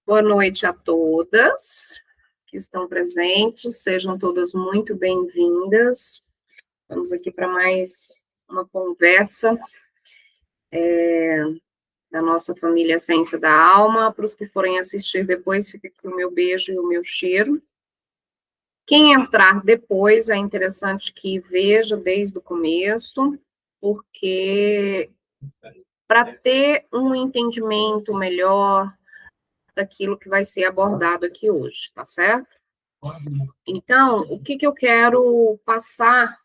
Boa noite a todas que estão presentes, sejam todas muito bem-vindas. Vamos aqui para mais uma conversa da nossa família Essência da Alma. Para os que forem assistir depois, fica aqui o meu beijo e o meu cheiro. Quem entrar depois, é interessante que veja desde o começo, porque para ter um entendimento melhor daquilo que vai ser abordado aqui hoje, tá certo? Então, o que eu quero passar,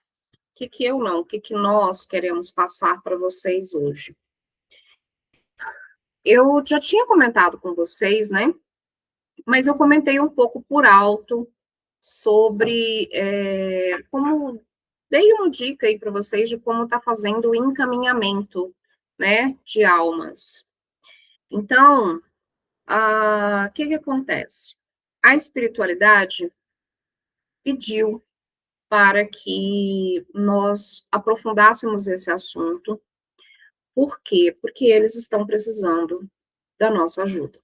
o que nós queremos passar para vocês hoje? Eu já tinha comentado com vocês, né? Mas eu comentei um pouco por alto sobre como dei uma dica aí para vocês de como está fazendo o encaminhamento, né, de almas. Então, o que acontece? A espiritualidade pediu para que nós aprofundássemos esse assunto. Por quê? Porque eles estão precisando da nossa ajuda.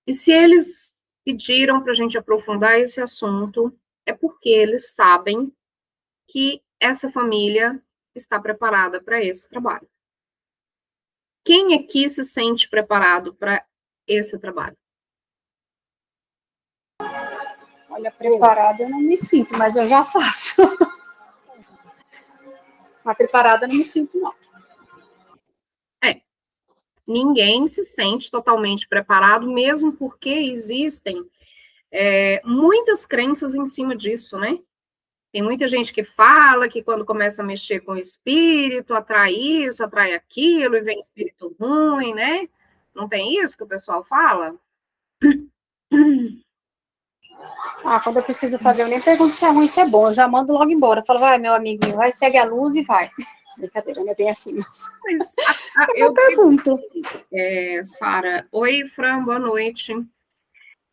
E se eles pediram para a gente aprofundar esse assunto, é porque eles sabem que essa família está preparada para esse trabalho. Quem aqui se sente preparado para esse trabalho? Olha, preparada eu não me sinto, mas eu já faço. Mas preparada eu não me sinto, não. Ninguém se sente totalmente preparado, mesmo porque existem muitas crenças em cima disso, né? Tem muita gente que fala que quando começa a mexer com o espírito, atrai isso, atrai aquilo, e vem espírito ruim, né? Não tem isso que o pessoal fala? Quando eu preciso fazer, eu nem pergunto se é ruim, se é bom. Eu já mando logo embora. Eu falo, vai, meu amigo, vai, segue a luz e vai. Brincadeira, não é bem assim, mas eu pergunto. Sara, oi, Fran, boa noite.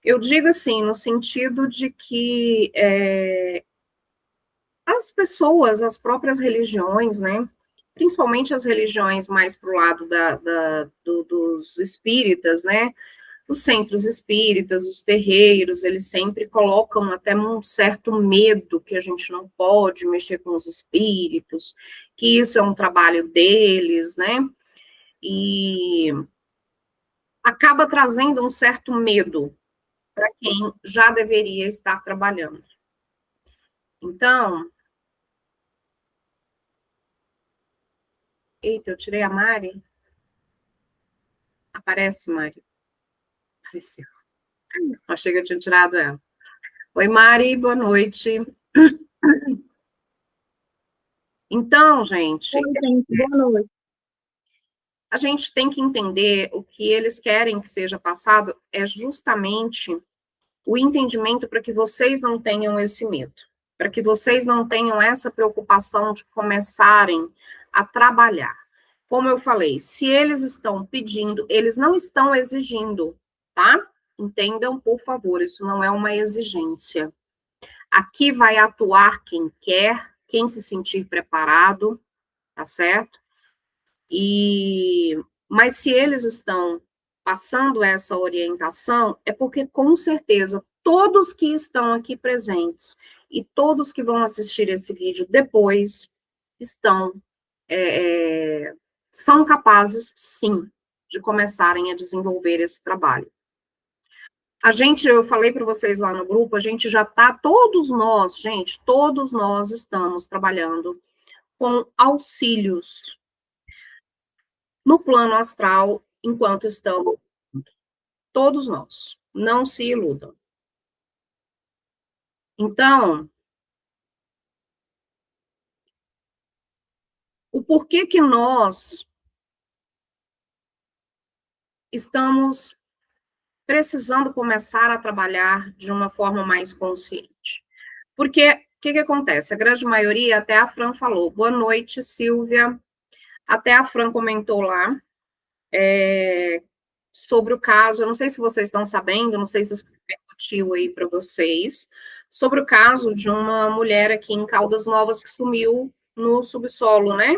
Eu digo assim, no sentido de que as pessoas, as próprias religiões, né? Principalmente as religiões mais para o lado dos espíritas, né? Os centros espíritas, os terreiros, eles sempre colocam até um certo medo que a gente não pode mexer com os espíritos, que isso é um trabalho deles, né? E acaba trazendo um certo medo para quem já deveria estar trabalhando. Então, eita, eu tirei a Mari. Aparece, Mari. Apareceu. Achei que eu tinha tirado ela. Oi, Mari, boa noite. Então, gente. Oi, gente, boa noite. A gente tem que entender o que eles querem que seja passado é justamente o entendimento para que vocês não tenham esse medo, para que vocês não tenham essa preocupação de começarem a trabalhar. Como eu falei, se eles estão pedindo, eles não estão exigindo, tá? Entendam, por favor, isso não é uma exigência. Aqui vai atuar quem quer, quem se sentir preparado, tá certo? Mas se eles estão passando essa orientação, é porque, com certeza, todos que estão aqui presentes e todos que vão assistir esse vídeo depois são capazes, sim, de começarem a desenvolver esse trabalho. Eu falei para vocês lá no grupo, a gente já está, todos nós estamos trabalhando com auxílios no plano astral, enquanto estamos, todos nós, não se iludam. Então, o porquê que nós estamos precisando começar a trabalhar de uma forma mais consciente? Porque, o que acontece? A grande maioria, até a Fran falou, boa noite, Silvia, até a Fran comentou lá, sobre o caso, eu não sei se vocês estão sabendo, não sei se isso repercutiu aí para vocês, sobre o caso de uma mulher aqui em Caldas Novas que sumiu no subsolo, né,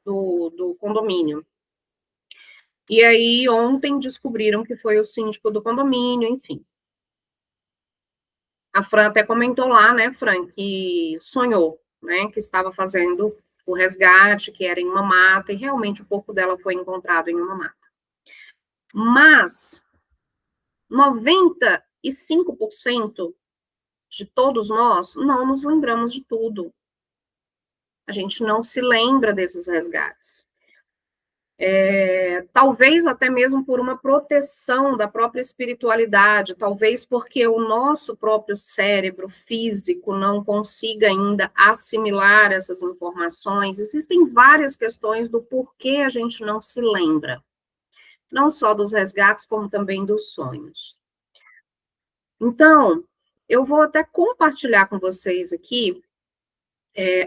do condomínio. E aí, ontem, descobriram que foi o síndico do condomínio, enfim. A Fran até comentou lá, né, Fran, que sonhou, né, que estava fazendo o resgate, que era em uma mata, e realmente o corpo dela foi encontrado em uma mata. Mas 95% de todos nós não nos lembramos de tudo. A gente não se lembra desses resgates. Talvez até mesmo por uma proteção da própria espiritualidade, talvez porque o nosso próprio cérebro físico não consiga ainda assimilar essas informações. Existem várias questões do porquê a gente não se lembra, não só dos resgates, como também dos sonhos. Então, eu vou até compartilhar com vocês aqui,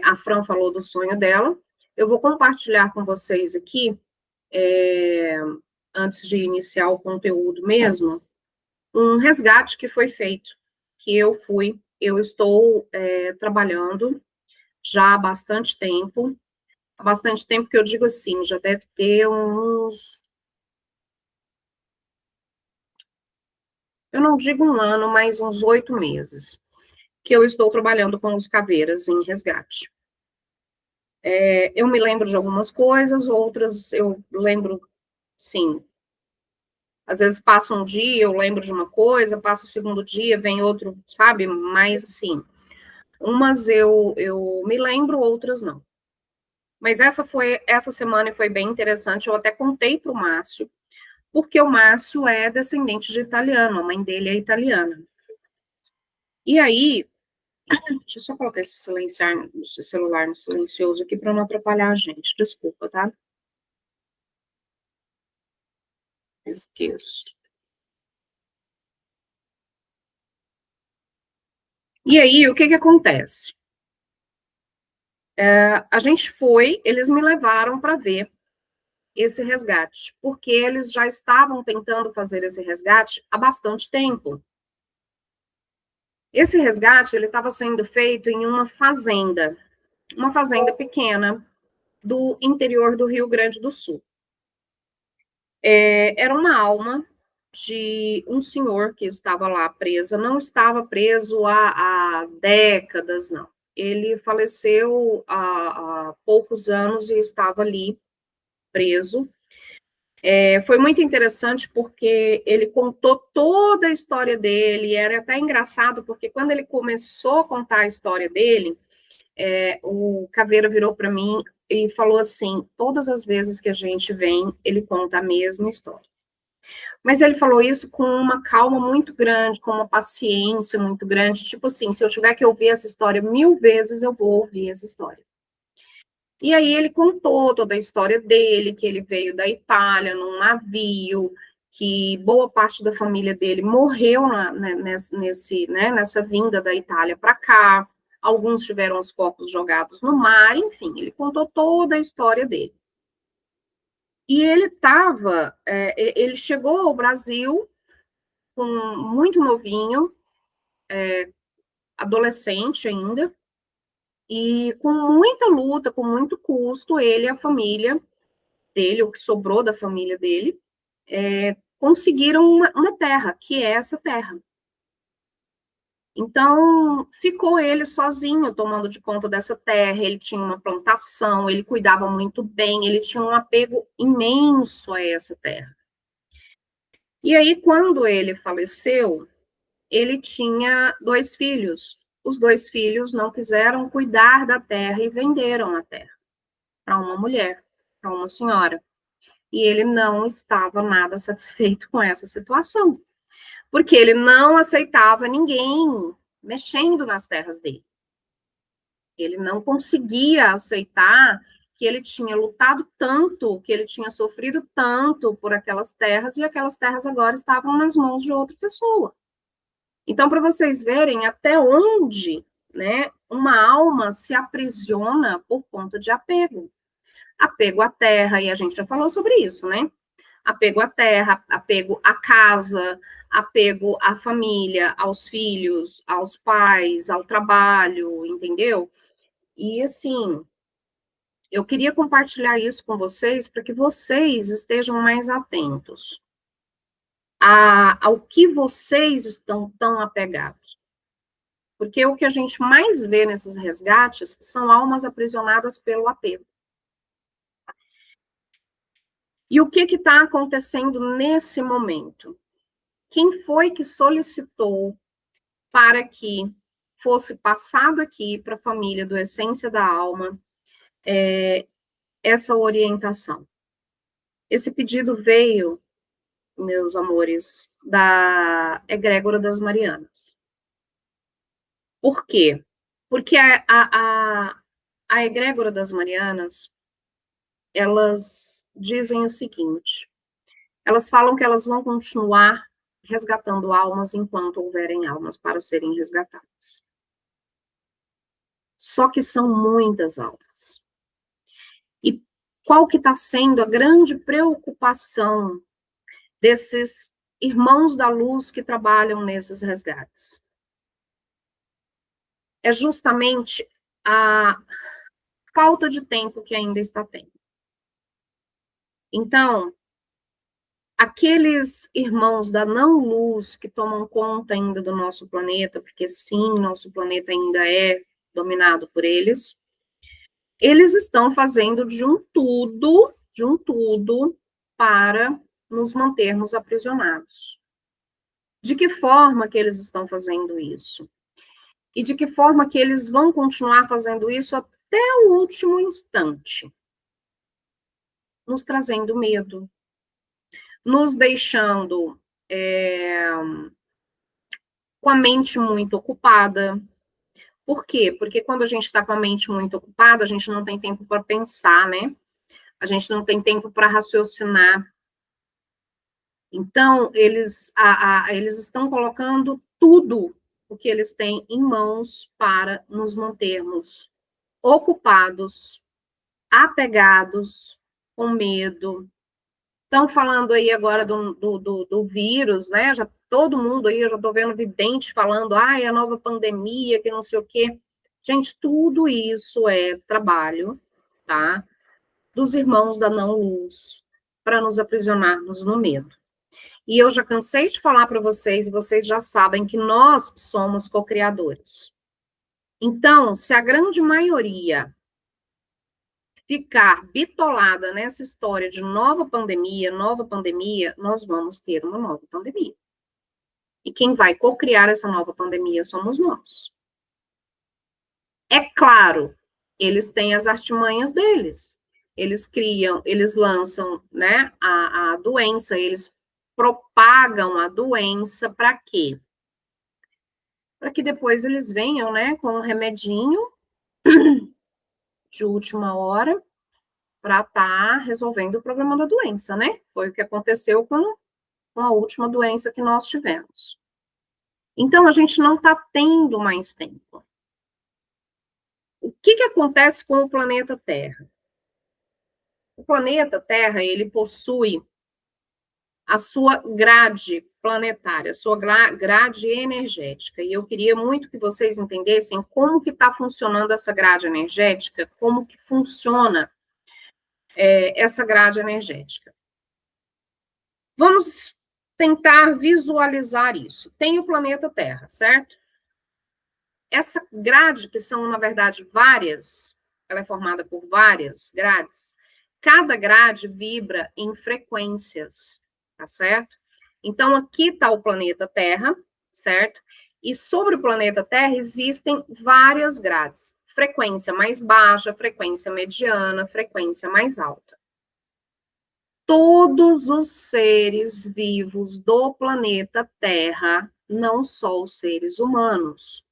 a Fran falou do sonho dela, eu vou compartilhar com vocês aqui, antes de iniciar o conteúdo mesmo, um resgate que foi feito, que eu estou trabalhando já há bastante tempo que eu digo assim, já deve ter uns, eu não digo um ano, mas uns 8 meses, que eu estou trabalhando com os caveiras em resgate. Eu me lembro de algumas coisas, outras eu lembro, sim. Às vezes passa um dia, eu lembro de uma coisa, passa o segundo dia, vem outro, sabe? Mas, assim, umas eu me lembro, outras não. Mas essa semana foi bem interessante, eu até contei para o Márcio, porque o Márcio é descendente de italiano, a mãe dele é italiana. E aí, deixa eu só colocar esse celular no silencioso aqui para não atrapalhar a gente, desculpa, tá? Esqueço. E aí, o que que acontece? A gente eles me levaram para ver esse resgate, porque eles já estavam tentando fazer esse resgate há bastante tempo. Esse resgate, ele estava sendo feito em uma fazenda pequena do interior do Rio Grande do Sul. Era uma alma de um senhor que estava lá presa, não estava preso há décadas, não. Ele faleceu há poucos anos e estava ali preso. Foi muito interessante porque ele contou toda a história dele, era até engraçado, porque quando ele começou a contar a história dele, o Caveira virou para mim e falou assim: todas as vezes que a gente vem, ele conta a mesma história. Mas ele falou isso com uma calma muito grande, com uma paciência muito grande, tipo assim, se eu tiver que ouvir essa história 1000 vezes, eu vou ouvir essa história. E aí ele contou toda a história dele, que ele veio da Itália num navio, que boa parte da família dele morreu nessa vinda da Itália para cá. Alguns tiveram os corpos jogados no mar, enfim, ele contou toda a história dele. E ele chegou ao Brasil muito novinho, adolescente ainda, e com muita luta, com muito custo, ele e a família dele, o que sobrou da família dele, conseguiram uma terra, que é essa terra. Então, ficou ele sozinho tomando de conta dessa terra, ele tinha uma plantação, ele cuidava muito bem, ele tinha um apego imenso a essa terra. E aí, quando ele faleceu, ele tinha 2 filhos. Os 2 filhos não quiseram cuidar da terra e venderam a terra para uma mulher, para uma senhora. E ele não estava nada satisfeito com essa situação, porque ele não aceitava ninguém mexendo nas terras dele. Ele não conseguia aceitar que ele tinha lutado tanto, que ele tinha sofrido tanto por aquelas terras, e aquelas terras agora estavam nas mãos de outra pessoa. Então, para vocês verem até onde, né, uma alma se aprisiona por conta de apego. Apego à terra, e a gente já falou sobre isso, né? Apego à terra, apego à casa, apego à família, aos filhos, aos pais, ao trabalho, entendeu? E assim, eu queria compartilhar isso com vocês para que vocês estejam mais atentos ao que vocês estão tão apegados. Porque o que a gente mais vê nesses resgates são almas aprisionadas pelo apego. E o que está acontecendo nesse momento? Quem foi que solicitou para que fosse passado aqui para a família do Essência da Alma essa orientação? Esse pedido veio, meus amores, da Egrégora das Marianas. Por quê? Porque a Egrégora das Marianas, elas dizem o seguinte, elas falam que elas vão continuar resgatando almas enquanto houverem almas para serem resgatadas. Só que são muitas almas. E qual que está sendo a grande preocupação desses irmãos da luz que trabalham nesses resgates? É justamente a falta de tempo que ainda está tendo. Então, aqueles irmãos da não-luz que tomam conta ainda do nosso planeta, porque sim, nosso planeta ainda é dominado por eles, eles estão fazendo de um tudo para nos mantermos aprisionados. De que forma que eles estão fazendo isso? E de que forma que eles vão continuar fazendo isso até o último instante? Nos trazendo medo, nos deixando com a mente muito ocupada. Por quê? Porque quando a gente está com a mente muito ocupada, a gente não tem tempo para pensar, né? A gente não tem tempo para raciocinar. Então, eles estão colocando tudo o que eles têm em mãos para nos mantermos ocupados, apegados, com medo. Estão falando aí agora do vírus, né? Já todo mundo aí, eu já estou vendo vidente falando, é a nova pandemia, que não sei o quê. Gente, tudo isso é trabalho, tá? Dos irmãos da não-luz, para nos aprisionarmos no medo. E eu já cansei de falar para vocês, e vocês já sabem que nós somos co-criadores. Então, se a grande maioria ficar bitolada nessa história de nova pandemia, nós vamos ter uma nova pandemia. E quem vai co-criar essa nova pandemia somos nós. É claro, eles têm as artimanhas deles. Eles criam, eles lançam, né, a doença, eles propagam a doença para quê? Para que depois eles venham, né, com um remedinho de última hora para estar resolvendo o problema da doença, né? Foi o que aconteceu com a última doença que nós tivemos. Então, a gente não está tendo mais tempo. O que acontece com o planeta Terra? O planeta Terra, ele possui a sua grade planetária, a sua grade energética. E eu queria muito que vocês entendessem como que está funcionando essa grade energética, como que funciona essa grade energética. Vamos tentar visualizar isso. Tem o planeta Terra, certo? Essa grade, que são, na verdade, várias, ela é formada por várias grades, cada grade vibra em frequências, tá certo? Então, aqui está o planeta Terra, certo? E sobre o planeta Terra existem várias grades. Frequência mais baixa, frequência mediana, frequência mais alta. Todos os seres vivos do planeta Terra, não só os seres humanos,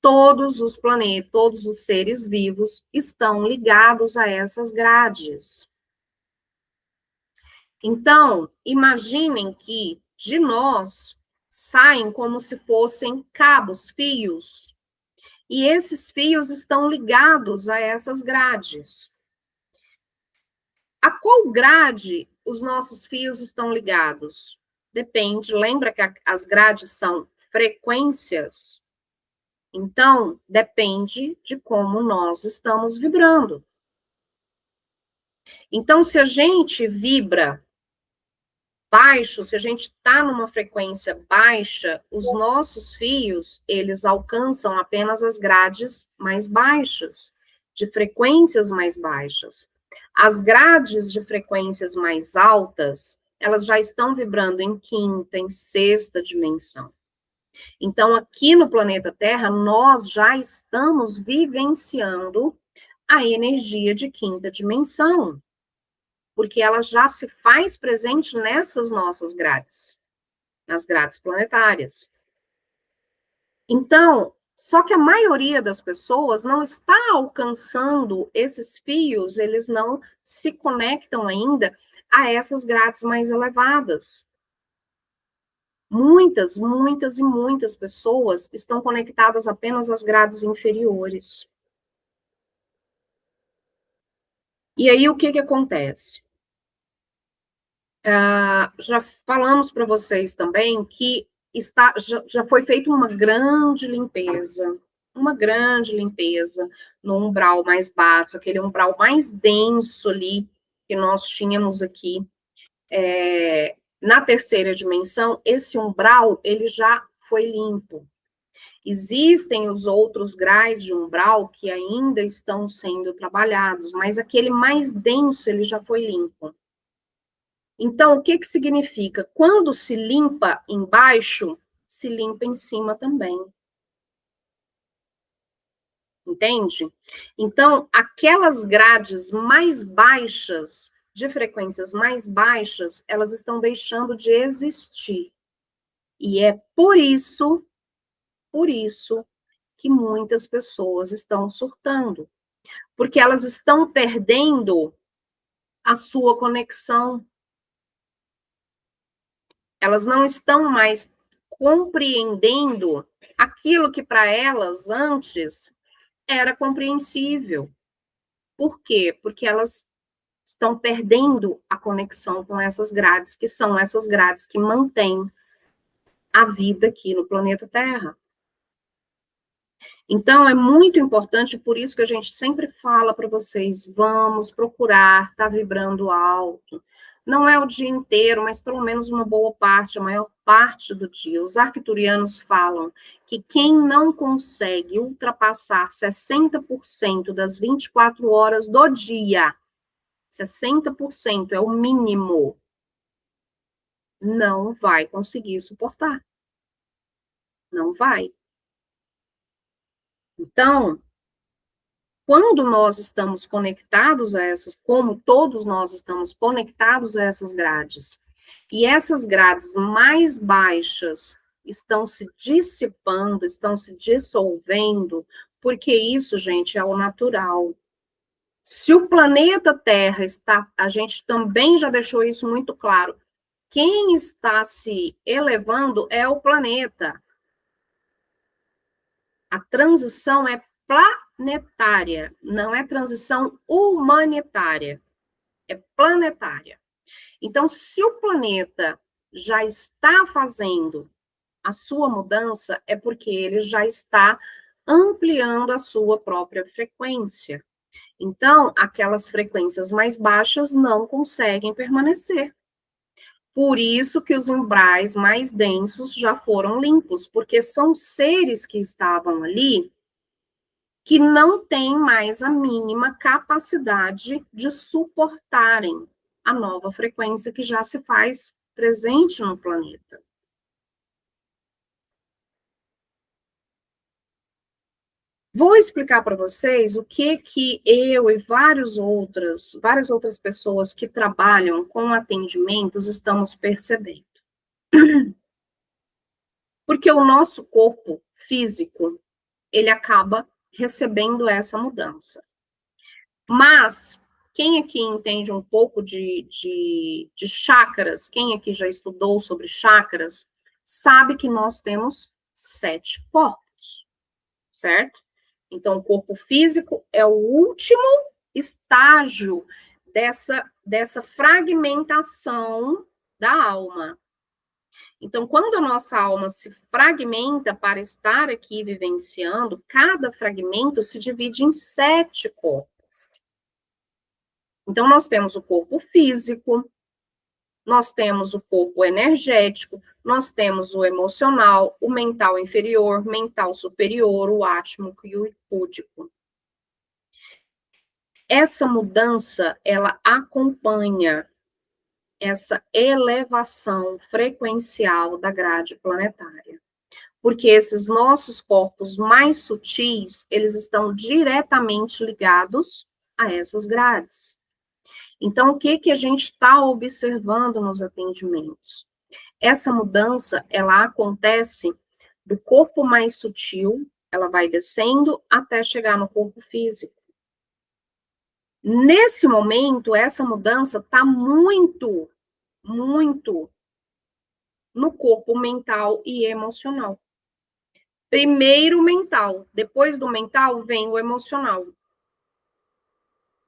todos os planetas, todos os seres vivos estão ligados a essas grades. Então, imaginem que de nós saem como se fossem cabos, fios, e esses fios estão ligados a essas grades. A qual grade os nossos fios estão ligados? Depende, lembra que as grades são frequências? Então, depende de como nós estamos vibrando. Então, se a gente vibra baixo, se a gente está numa frequência baixa, os nossos fios, eles alcançam apenas as grades mais baixas, de frequências mais baixas. As grades de frequências mais altas, elas já estão vibrando em quinta, em sexta dimensão. Então, aqui no planeta Terra, nós já estamos vivenciando a energia de quinta dimensão, porque ela já se faz presente nessas nossas grades, nas grades planetárias. Então, só que a maioria das pessoas não está alcançando esses fios, eles não se conectam ainda a essas grades mais elevadas. Muitas, muitas e muitas pessoas estão conectadas apenas às grades inferiores. E aí, o que acontece? Já falamos para vocês também que já foi feita uma grande limpeza no umbral mais baixo, aquele umbral mais denso ali que nós tínhamos aqui na terceira dimensão. Esse umbral, ele já foi limpo. Existem os outros graus de umbral que ainda estão sendo trabalhados, mas aquele mais denso, ele já foi limpo. Então, o que significa? Quando se limpa embaixo, se limpa em cima também. Entende? Então, aquelas grades mais baixas, de frequências mais baixas, elas estão deixando de existir. E é por isso que muitas pessoas estão surtando. Porque elas estão perdendo a sua conexão. Elas não estão mais compreendendo aquilo que para elas antes era compreensível. Por quê? Porque elas estão perdendo a conexão com essas grades, que são essas grades que mantêm a vida aqui no planeta Terra. Então, é muito importante, por isso que a gente sempre fala para vocês, vamos procurar estar vibrando alto. Não é o dia inteiro, mas pelo menos uma boa parte, a maior parte do dia. Os arcturianos falam que quem não consegue ultrapassar 60% das 24 horas do dia, 60% é o mínimo, não vai conseguir suportar. Não vai. Então, quando nós estamos conectados a essas, como todos nós estamos conectados a essas grades, e essas grades mais baixas estão se dissipando, estão se dissolvendo, porque isso, gente, é o natural. Se o planeta Terra está, a gente também já deixou isso muito claro, quem está se elevando é o planeta. A transição é planetária, não é transição humanitária, é planetária. Então, se o planeta já está fazendo a sua mudança, é porque ele já está ampliando a sua própria frequência. Então, aquelas frequências mais baixas não conseguem permanecer. Por isso que os umbrais mais densos já foram limpos, porque são seres que estavam ali que não têm mais a mínima capacidade de suportarem a nova frequência que já se faz presente no planeta. Vou explicar para vocês o que eu e várias outras pessoas que trabalham com atendimentos estamos percebendo. Porque o nosso corpo físico, ele acaba recebendo essa mudança. Mas, quem aqui entende um pouco de chakras, quem aqui já estudou sobre chakras, sabe que nós temos 7 corpos, certo? Então, o corpo físico é o último estágio dessa fragmentação da alma. Então, quando a nossa alma se fragmenta para estar aqui vivenciando, cada fragmento se divide em 7 corpos. Então, nós temos o corpo físico, nós temos o corpo energético, nós temos o emocional, o mental inferior, mental superior, o átmico e o hipúdico. Essa mudança, ela acompanha essa elevação frequencial da grade planetária. Porque esses nossos corpos mais sutis, eles estão diretamente ligados a essas grades. Então, o que a gente está observando nos atendimentos? Essa mudança, ela acontece do corpo mais sutil, ela vai descendo até chegar no corpo físico. Nesse momento, essa mudança está muito no corpo mental e emocional. Primeiro o mental, depois do mental vem o emocional.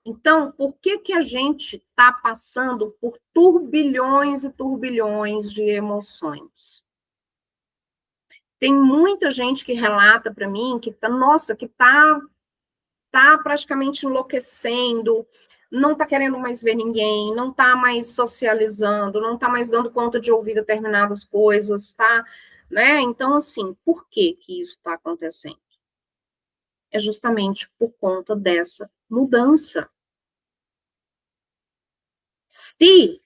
Então, por que a gente está passando por turbilhões e turbilhões de emoções? Tem muita gente que relata para mim que tá praticamente enlouquecendo, não está querendo mais ver ninguém, não está mais socializando, não está mais dando conta de ouvir determinadas coisas, tá? Né? Então, assim, por que isso está acontecendo? É justamente por conta dessa mudança. Se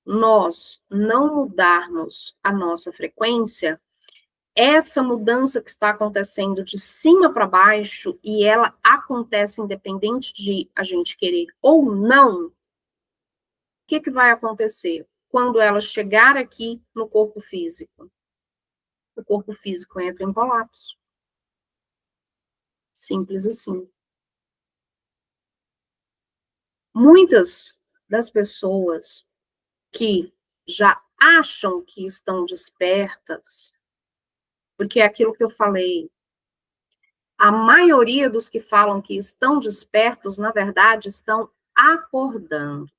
nós não mudarmos a nossa frequência, essa mudança que está acontecendo de cima para baixo, e ela acontece independente de a gente querer ou não, o que vai acontecer? Quando ela chegar aqui no corpo físico, o corpo físico entra em colapso. Simples assim. Muitas das pessoas que já acham que estão despertas, porque é aquilo que eu falei, a maioria dos que falam que estão despertos, na verdade, estão acordando.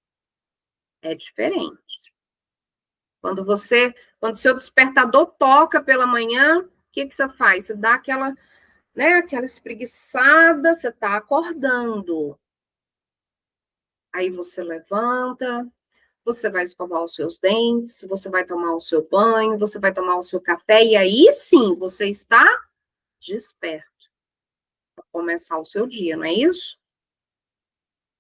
É diferente. Quando seu despertador toca pela manhã, o que você faz? Você dá aquela espreguiçada, você está acordando. Aí você levanta, você vai escovar os seus dentes, você vai tomar o seu banho, você vai tomar o seu café, e aí sim, você está desperto para começar o seu dia, não é isso?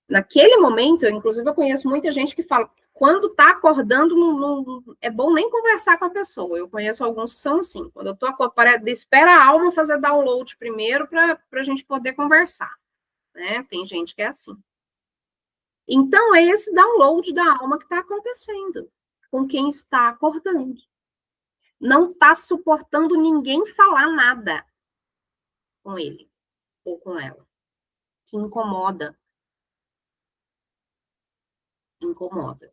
Naquele momento, inclusive, eu conheço muita gente que fala, quando está acordando, não é bom nem conversar com a pessoa. Eu conheço alguns que são assim, quando eu estou acordando, espera a alma fazer download primeiro para a gente poder conversar, né? Tem gente que é assim. Então, é esse download da alma que está acontecendo com quem está acordando. Não está suportando ninguém falar nada com ele ou com ela. Que incomoda. Incomoda.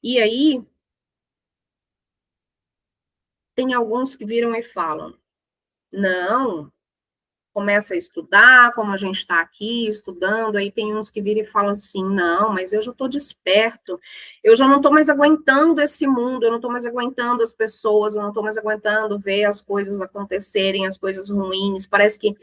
E aí, tem alguns que viram e falam, não, começa a estudar, como a gente está aqui estudando, aí tem uns que viram e falam assim, não, mas eu já estou desperto, eu já não estou mais aguentando esse mundo, eu não estou mais aguentando as pessoas, eu não estou mais aguentando ver as coisas acontecerem, as coisas ruins, parece que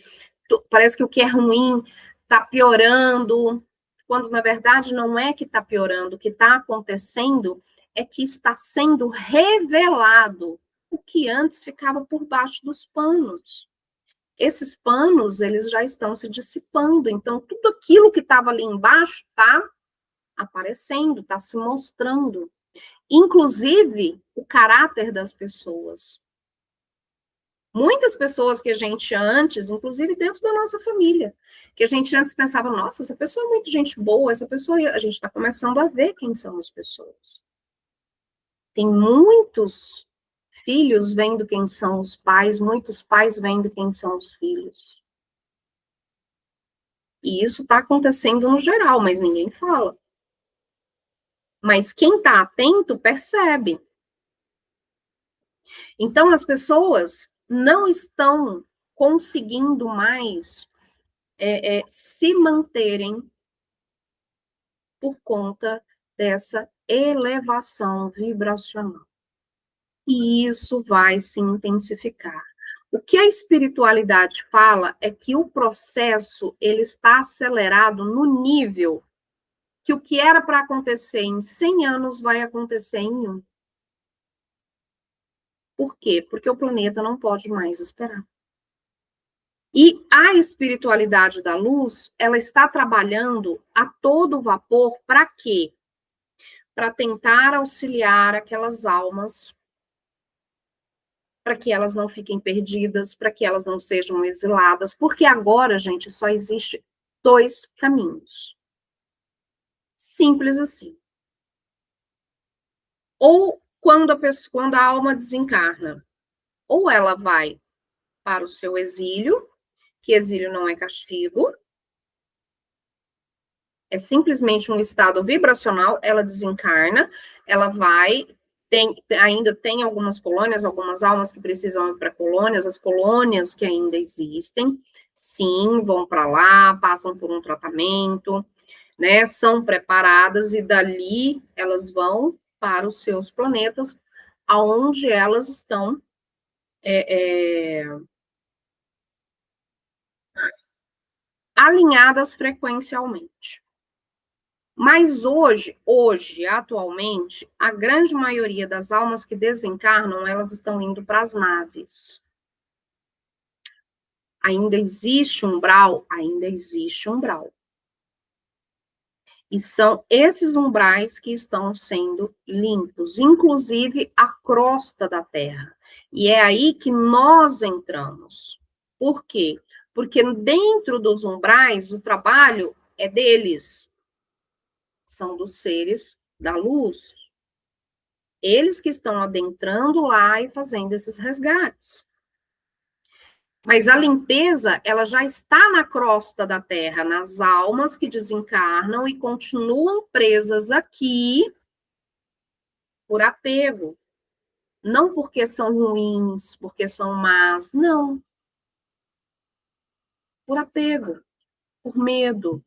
o que é ruim está piorando, quando na verdade não é que está piorando, o que está acontecendo é que está sendo revelado o que antes ficava por baixo dos panos. Esses panos, eles já estão se dissipando, então tudo aquilo que estava ali embaixo está aparecendo, está se mostrando. Inclusive, o caráter das pessoas. Muitas pessoas que a gente antes, inclusive dentro da nossa família, que a gente antes pensava, nossa, essa pessoa é muito gente boa, essa pessoa, a gente está começando a ver quem são as pessoas. Tem muitos filhos vendo quem são os pais, muitos pais vendo quem são os filhos. E isso está acontecendo no geral, mas ninguém fala. Mas quem está atento percebe. Então, as pessoas não estão conseguindo mais se manterem por conta dessa elevação vibracional. E isso vai se intensificar. O que a espiritualidade fala é que o processo ele está acelerado no nível que o que era para acontecer em 100 anos vai acontecer em 1. Por quê? Porque o planeta não pode mais esperar. E a espiritualidade da luz, ela está trabalhando a todo vapor para quê? Para tentar auxiliar aquelas almas, para que elas não fiquem perdidas, para que elas não sejam exiladas, porque agora, gente, só existe 2 caminhos. Simples assim. Ou quando a alma desencarna, ou ela vai para o seu exílio, que exílio não é castigo, é simplesmente um estado vibracional, ela desencarna, ela vai, ainda tem algumas colônias, algumas almas que precisam ir para colônias, as colônias que ainda existem, sim, vão para lá, passam por um tratamento, né, são preparadas e dali elas vão para os seus planetas, aonde elas estão alinhadas frequencialmente. Mas hoje, atualmente, a grande maioria das almas que desencarnam, elas estão indo para as naves. Ainda existe umbral? Ainda existe umbral. E são esses umbrais que estão sendo limpos, inclusive a crosta da Terra. E é aí que nós entramos. Por quê? Porque dentro dos umbrais, o trabalho é deles. São dos seres da luz. Eles que estão adentrando lá e fazendo esses resgates. Mas a limpeza, ela já está na crosta da Terra, nas almas que desencarnam e continuam presas aqui por apego. Não porque são ruins, porque são más, não. Por apego, por medo,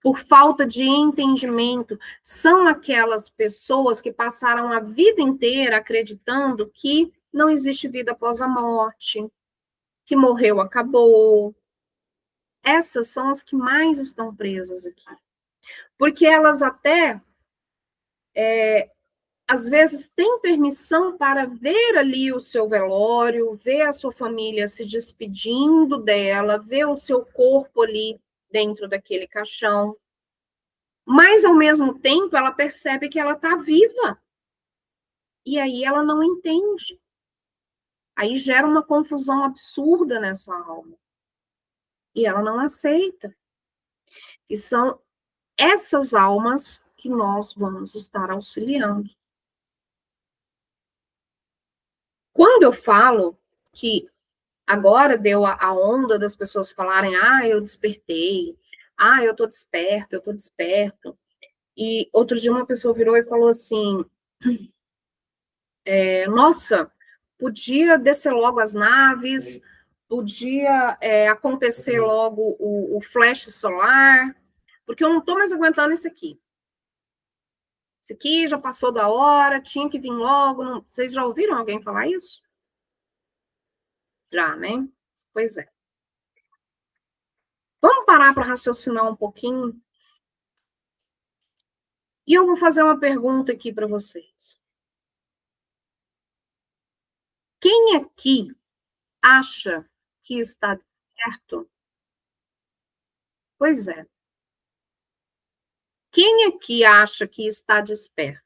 por falta de entendimento. São aquelas pessoas que passaram a vida inteira acreditando que não existe vida após a morte, que morreu, acabou. Essas são as que mais estão presas aqui. Porque elas até, às vezes, têm permissão para ver ali o seu velório, ver a sua família se despedindo dela, ver o seu corpo ali dentro daquele caixão. Mas, ao mesmo tempo, ela percebe que ela está viva. E aí ela não entende. Aí gera uma confusão absurda nessa alma. E ela não aceita. E são essas almas que nós vamos estar auxiliando. Quando eu falo que agora deu a onda das pessoas falarem, eu despertei, eu tô desperto. E outro dia uma pessoa virou e falou assim, nossa, podia descer logo as naves, podia acontecer logo o flash solar, porque eu não estou mais aguentando isso aqui. Isso aqui já passou da hora, tinha que vir logo. Não... Vocês já ouviram alguém falar isso? Já, né? Pois é. Vamos parar para raciocinar um pouquinho? E eu vou fazer uma pergunta aqui para vocês. Quem aqui acha que está certo? Pois é. Quem aqui acha que está desperto?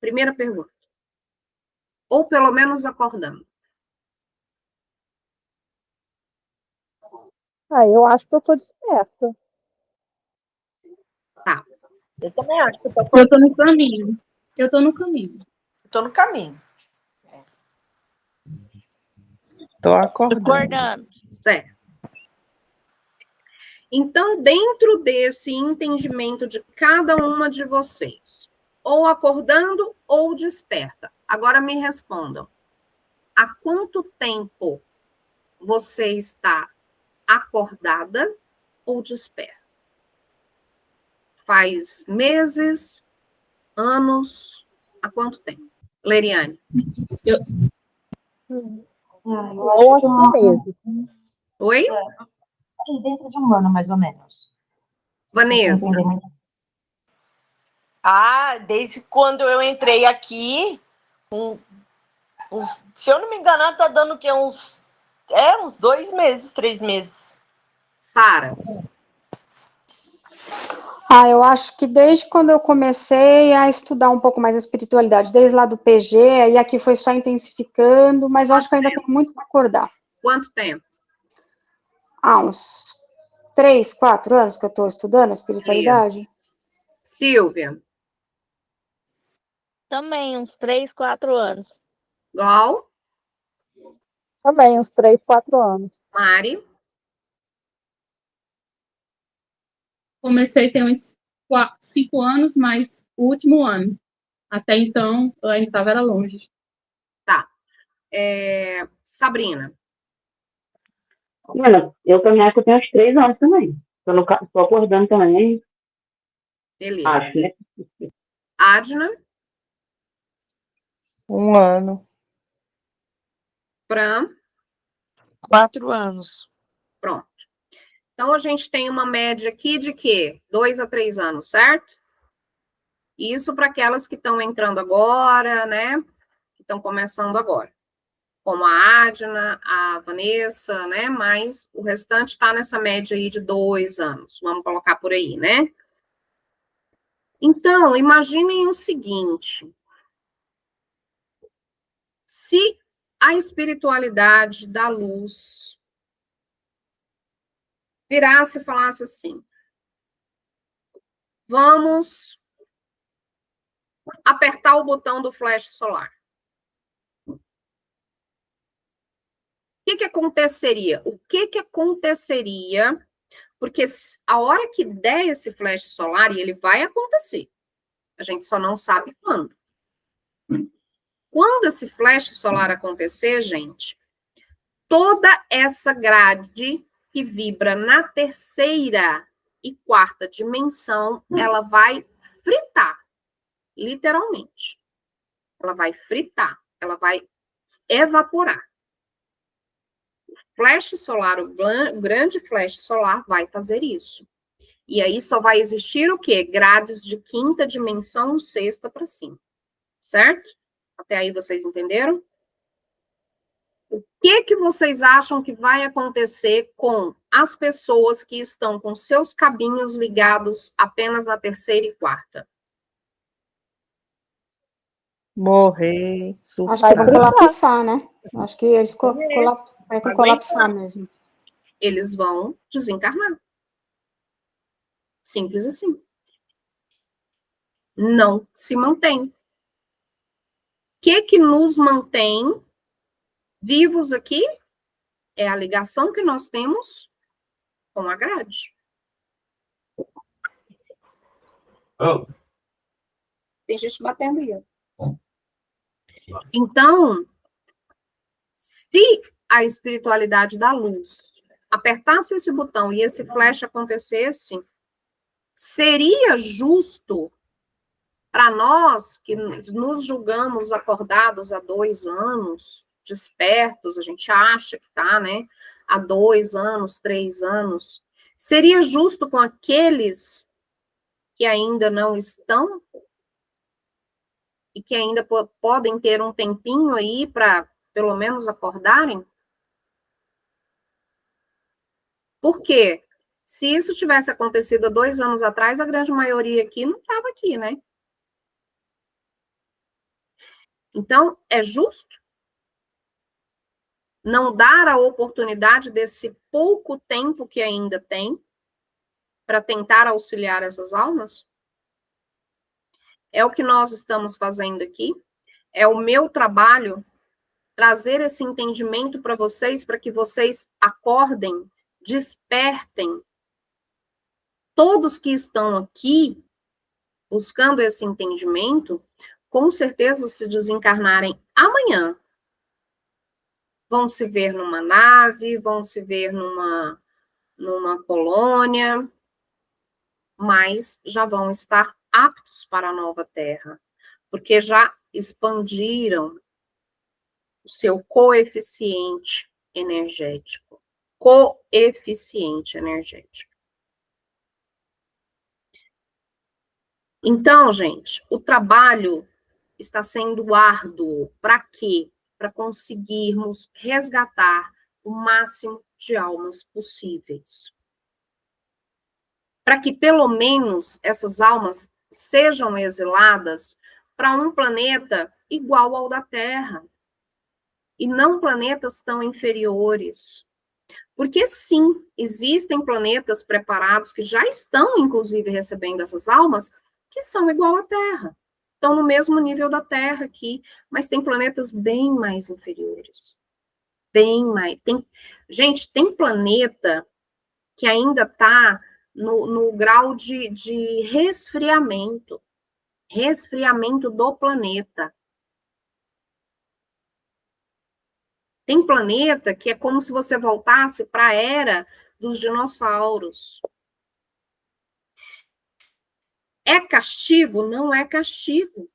Primeira pergunta. Ou pelo menos acordando. Eu acho que eu estou desperta. Tá. Eu também acho que eu tô no caminho. Eu tô no caminho. Tô no caminho. Tô acordando. Certo. Então, dentro desse entendimento de cada uma de vocês, ou acordando ou desperta. Agora me respondam. Há quanto tempo você está acordada ou desperta? Faz meses, anos? Há quanto tempo? Leriane? Eu acho que meses. Oi? Dentro de um ano, mais ou menos. Vanessa? Desde quando eu entrei aqui, se eu não me enganar, tá dando o quê? Uns 2 meses, 3 meses. Sara? Eu acho que desde quando eu comecei a estudar um pouco mais a espiritualidade, desde lá do PG, aí aqui foi só intensificando, mas eu acho que ainda tem muito para acordar. Quanto tempo? Uns 3, 4 anos que eu estou estudando a espiritualidade. Beleza. Silvia? Também, uns 3, 4 anos. Gal? Também, uns 3, 4 anos. Mari? Comecei tem uns 5 anos, mas o último ano. Até então, eu ainda estava longe. Tá. Sabrina? Olha, eu também acho que eu tenho uns 3 anos também. Estou acordando também. Beleza. Acho, né? Adna? 1 ano. Fran? 4 anos. Pronto. Então, a gente tem uma média aqui de quê? 2 a 3 anos, certo? Isso para aquelas que estão entrando agora, né? Que estão começando agora. Como a Adna, a Vanessa, né? Mas o restante está nessa média aí de 2 anos. Vamos colocar por aí, né? Então, imaginem o seguinte. Se a espiritualidade da luz virasse e falasse assim, vamos apertar o botão do flash solar. O que aconteceria? O que aconteceria? Porque a hora que der esse flash solar, e ele vai acontecer, a gente só não sabe quando. Quando esse flash solar acontecer, gente, toda essa grade que vibra na terceira e quarta dimensão, ela vai fritar, literalmente. Ela vai fritar, ela vai evaporar. O flash solar, o grande flash solar vai fazer isso. E aí só vai existir o quê? Grades de quinta dimensão, sexta para cima. Certo? Até aí vocês entenderam? O que vocês acham que vai acontecer com as pessoas que estão com seus cabinhos ligados apenas na terceira e quarta? Morrer, Acho que vai surtar. colapsar, né? Acho que eles vai colapsar mesmo. Eles vão desencarnar. Simples assim. Não se mantém. O que nos mantém vivos aqui é a ligação que nós temos com a grade. Oh. Tem gente batendo aí. Então, se a espiritualidade da luz apertasse esse botão e esse flash acontecesse, seria justo para nós que nos julgamos acordados há 2 anos, despertos, a gente acha que está, né? Há 2 anos, 3 anos, seria justo com aqueles que ainda não estão e que ainda podem ter um tempinho aí para, pelo menos, acordarem? Por quê? Se isso tivesse acontecido há 2 anos atrás, a grande maioria aqui não estava aqui, né? Então, é justo não dar a oportunidade desse pouco tempo que ainda tem para tentar auxiliar essas almas? É o que nós estamos fazendo aqui. É o meu trabalho trazer esse entendimento para vocês, para que vocês acordem, despertem. Todos que estão aqui buscando esse entendimento, com certeza, se desencarnarem amanhã, vão se ver numa nave, vão se ver numa colônia, mas já vão estar aptos para a nova Terra, porque já expandiram o seu coeficiente energético. Coeficiente energético. Então, gente, o trabalho está sendo árduo. Para quê? Para conseguirmos resgatar o máximo de almas possíveis. Para que, pelo menos, essas almas sejam exiladas para um planeta igual ao da Terra. E não planetas tão inferiores. Porque, sim, existem planetas preparados que já estão, inclusive, recebendo essas almas, que são igual à Terra. Estão no mesmo nível da Terra aqui, mas tem planetas bem mais inferiores. Bem mais. Gente, tem planeta que ainda está no grau de resfriamento. Resfriamento do planeta. Tem planeta que é como se você voltasse para a era dos dinossauros. É castigo? Não é castigo.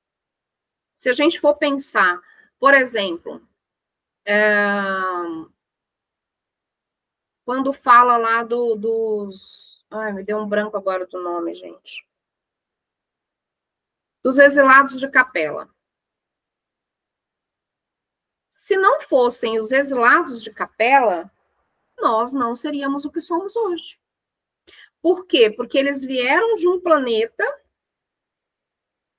Se a gente for pensar, por exemplo, quando fala lá dos... Ai, me deu um branco agora do nome, gente. Dos exilados de Capela. Se não fossem os exilados de Capela, nós não seríamos o que somos hoje. Por quê? Porque eles vieram de um planeta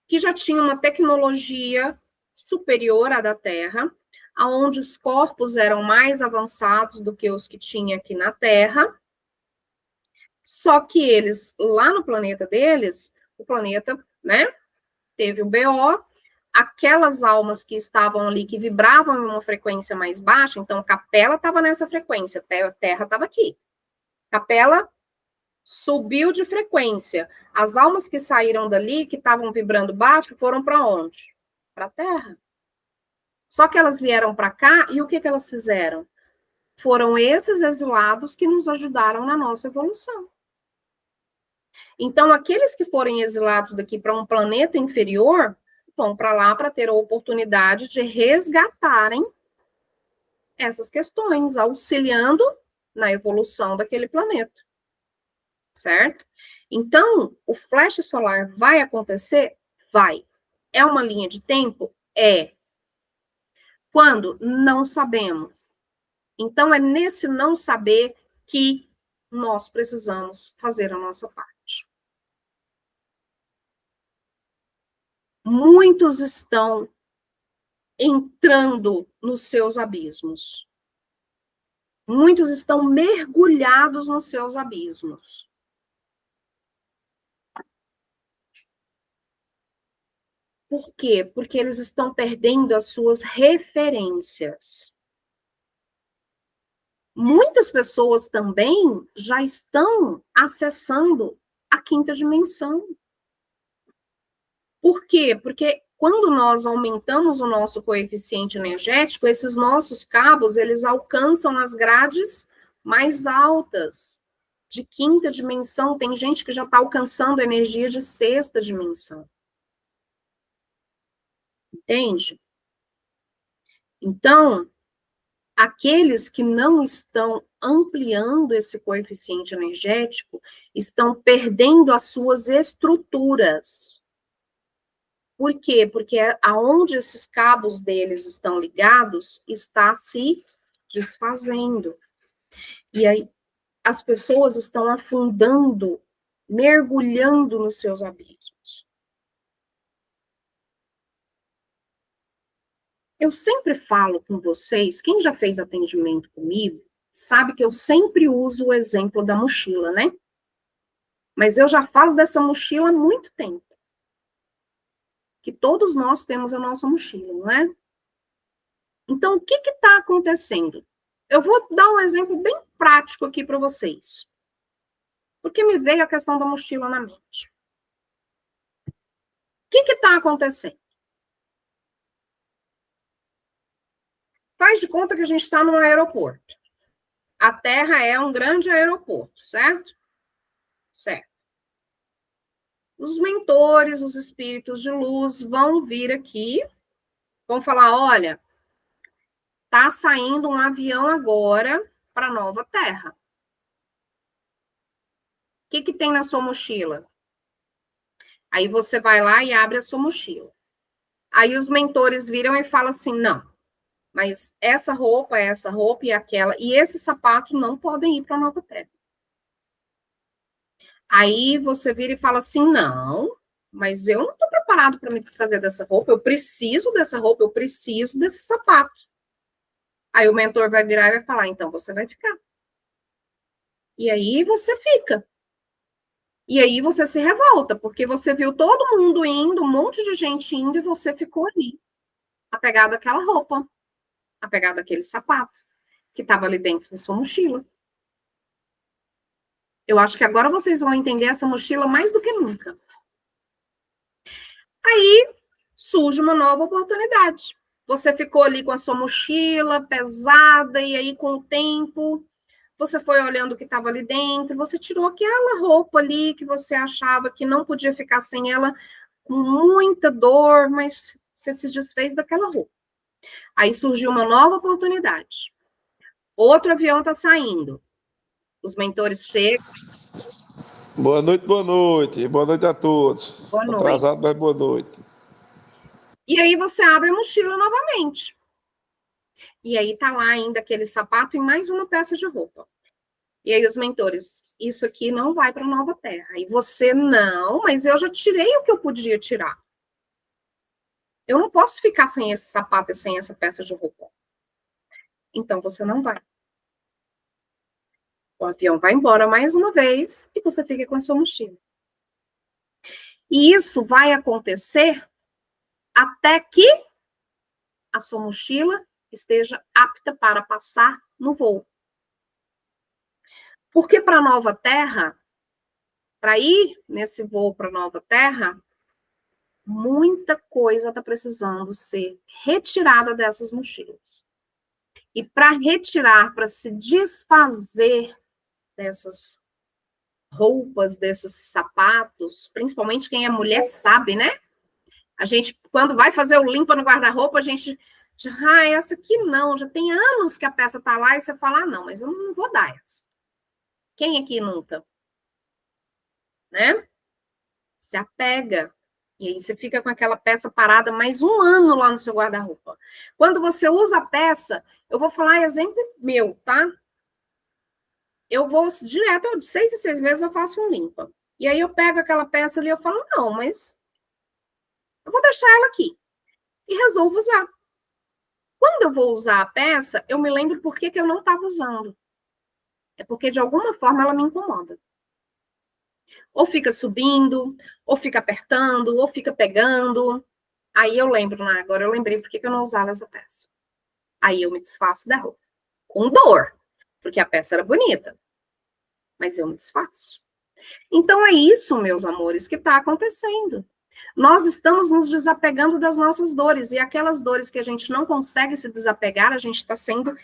que já tinha uma tecnologia superior à da Terra, onde os corpos eram mais avançados do que os que tinha aqui na Terra. Só que eles, lá no planeta deles, o planeta, né, teve o BO, aquelas almas que estavam ali, que vibravam em uma frequência mais baixa, então Capela estava nessa frequência, Terra estava aqui. Capela subiu de frequência. As almas que saíram dali, que estavam vibrando baixo, foram para onde? Para a Terra. Só que elas vieram para cá, e o que elas fizeram? Foram esses exilados que nos ajudaram na nossa evolução. Então, aqueles que forem exilados daqui para um planeta inferior, vão para lá para ter a oportunidade de resgatarem essas questões, auxiliando na evolução daquele planeta. Certo? Então, o flash solar vai acontecer? Vai. É uma linha de tempo? É. Quando? Não sabemos. Então, é nesse não saber que nós precisamos fazer a nossa parte. Muitos estão entrando nos seus abismos. Muitos estão mergulhados nos seus abismos. Por quê? Porque eles estão perdendo as suas referências. Muitas pessoas também já estão acessando a quinta dimensão. Por quê? Porque quando nós aumentamos o nosso coeficiente energético, esses nossos cabos, eles alcançam as grades mais altas, de quinta dimensão. Tem gente que já está alcançando a energia de sexta dimensão. Entende? Então, aqueles que não estão ampliando esse coeficiente energético estão perdendo as suas estruturas. Por quê? Porque aonde esses cabos deles estão ligados está se desfazendo. E aí as pessoas estão afundando, mergulhando nos seus abismos. Eu sempre falo com vocês, quem já fez atendimento comigo, sabe que eu sempre uso o exemplo da mochila, né? Mas eu já falo dessa mochila há muito tempo. Que todos nós temos a nossa mochila, não é? Então, o que está acontecendo? Eu vou dar um exemplo bem prático aqui para vocês. Porque me veio a questão da mochila na mente. O que está acontecendo? Faz de conta que a gente está num aeroporto. A Terra é um grande aeroporto, certo? Certo. Os mentores, os espíritos de luz vão vir aqui, vão falar, olha, tá saindo um avião agora para a nova Terra. O que tem na sua mochila? Aí você vai lá e abre a sua mochila. Aí os mentores viram e falam assim, não, mas essa roupa e aquela, e esse sapato não podem ir para a Nova Terra. Aí você vira e fala assim, não, mas eu não estou preparado para me desfazer dessa roupa, eu preciso dessa roupa, eu preciso desse sapato. Aí o mentor vai virar e vai falar, então você vai ficar. E aí você fica. E aí você se revolta, porque você viu todo mundo indo, um monte de gente indo, e você ficou ali, apegado àquela roupa, apegado àquele sapato, que estava ali dentro da sua mochila. Eu acho que agora vocês vão entender essa mochila mais do que nunca. Aí surge uma nova oportunidade. Você ficou ali com a sua mochila pesada, e aí com o tempo, você foi olhando o que estava ali dentro, você tirou aquela roupa ali que você achava que não podia ficar sem ela, com muita dor, mas você se desfez daquela roupa. Aí surgiu uma nova oportunidade. Outro avião está saindo. Os mentores chegam. Boa noite, boa noite. Boa noite a todos. Boa noite. Atrasado, mas boa noite. E aí você abre a mochila novamente. E aí tá lá ainda aquele sapato e mais uma peça de roupa. E aí os mentores, isso aqui não vai para a Nova Terra. E você, não, mas eu já tirei o que eu podia tirar. Eu não posso ficar sem esse sapato e sem essa peça de roupa. Então você não vai. O avião vai embora mais uma vez e você fica com a sua mochila. E isso vai acontecer até que a sua mochila esteja apta para passar no voo. Porque para a Nova Terra, para ir nesse voo para a Nova Terra, muita coisa está precisando ser retirada dessas mochilas. E para retirar, para se desfazer dessas roupas, desses sapatos, principalmente quem é mulher sabe, né? A gente, quando vai fazer o limpa no guarda-roupa, a gente essa aqui não, já tem anos que a peça está lá, e você fala, não, mas eu não vou dar essa. Quem aqui nunca? Né? Se apega. E aí você fica com aquela peça parada mais um ano lá no seu guarda-roupa. Quando você usa a peça, eu vou falar exemplo meu, tá? Eu vou direto, de 6 em 6 meses eu faço um limpa. E aí eu pego aquela peça ali e eu falo, não, mas eu vou deixar ela aqui. E resolvo usar. Quando eu vou usar a peça, eu me lembro por que eu não estava usando. É porque, de alguma forma, ela me incomoda. Ou fica subindo, ou fica apertando, ou fica pegando. Aí eu lembro, né? Agora eu lembrei por que eu não usava essa peça. Aí eu me desfaço da roupa. Com dor, porque a peça era bonita. Mas eu me desfaço. Então é isso, meus amores, que está acontecendo. Nós estamos nos desapegando das nossas dores, e aquelas dores que a gente não consegue se desapegar, a gente está sendo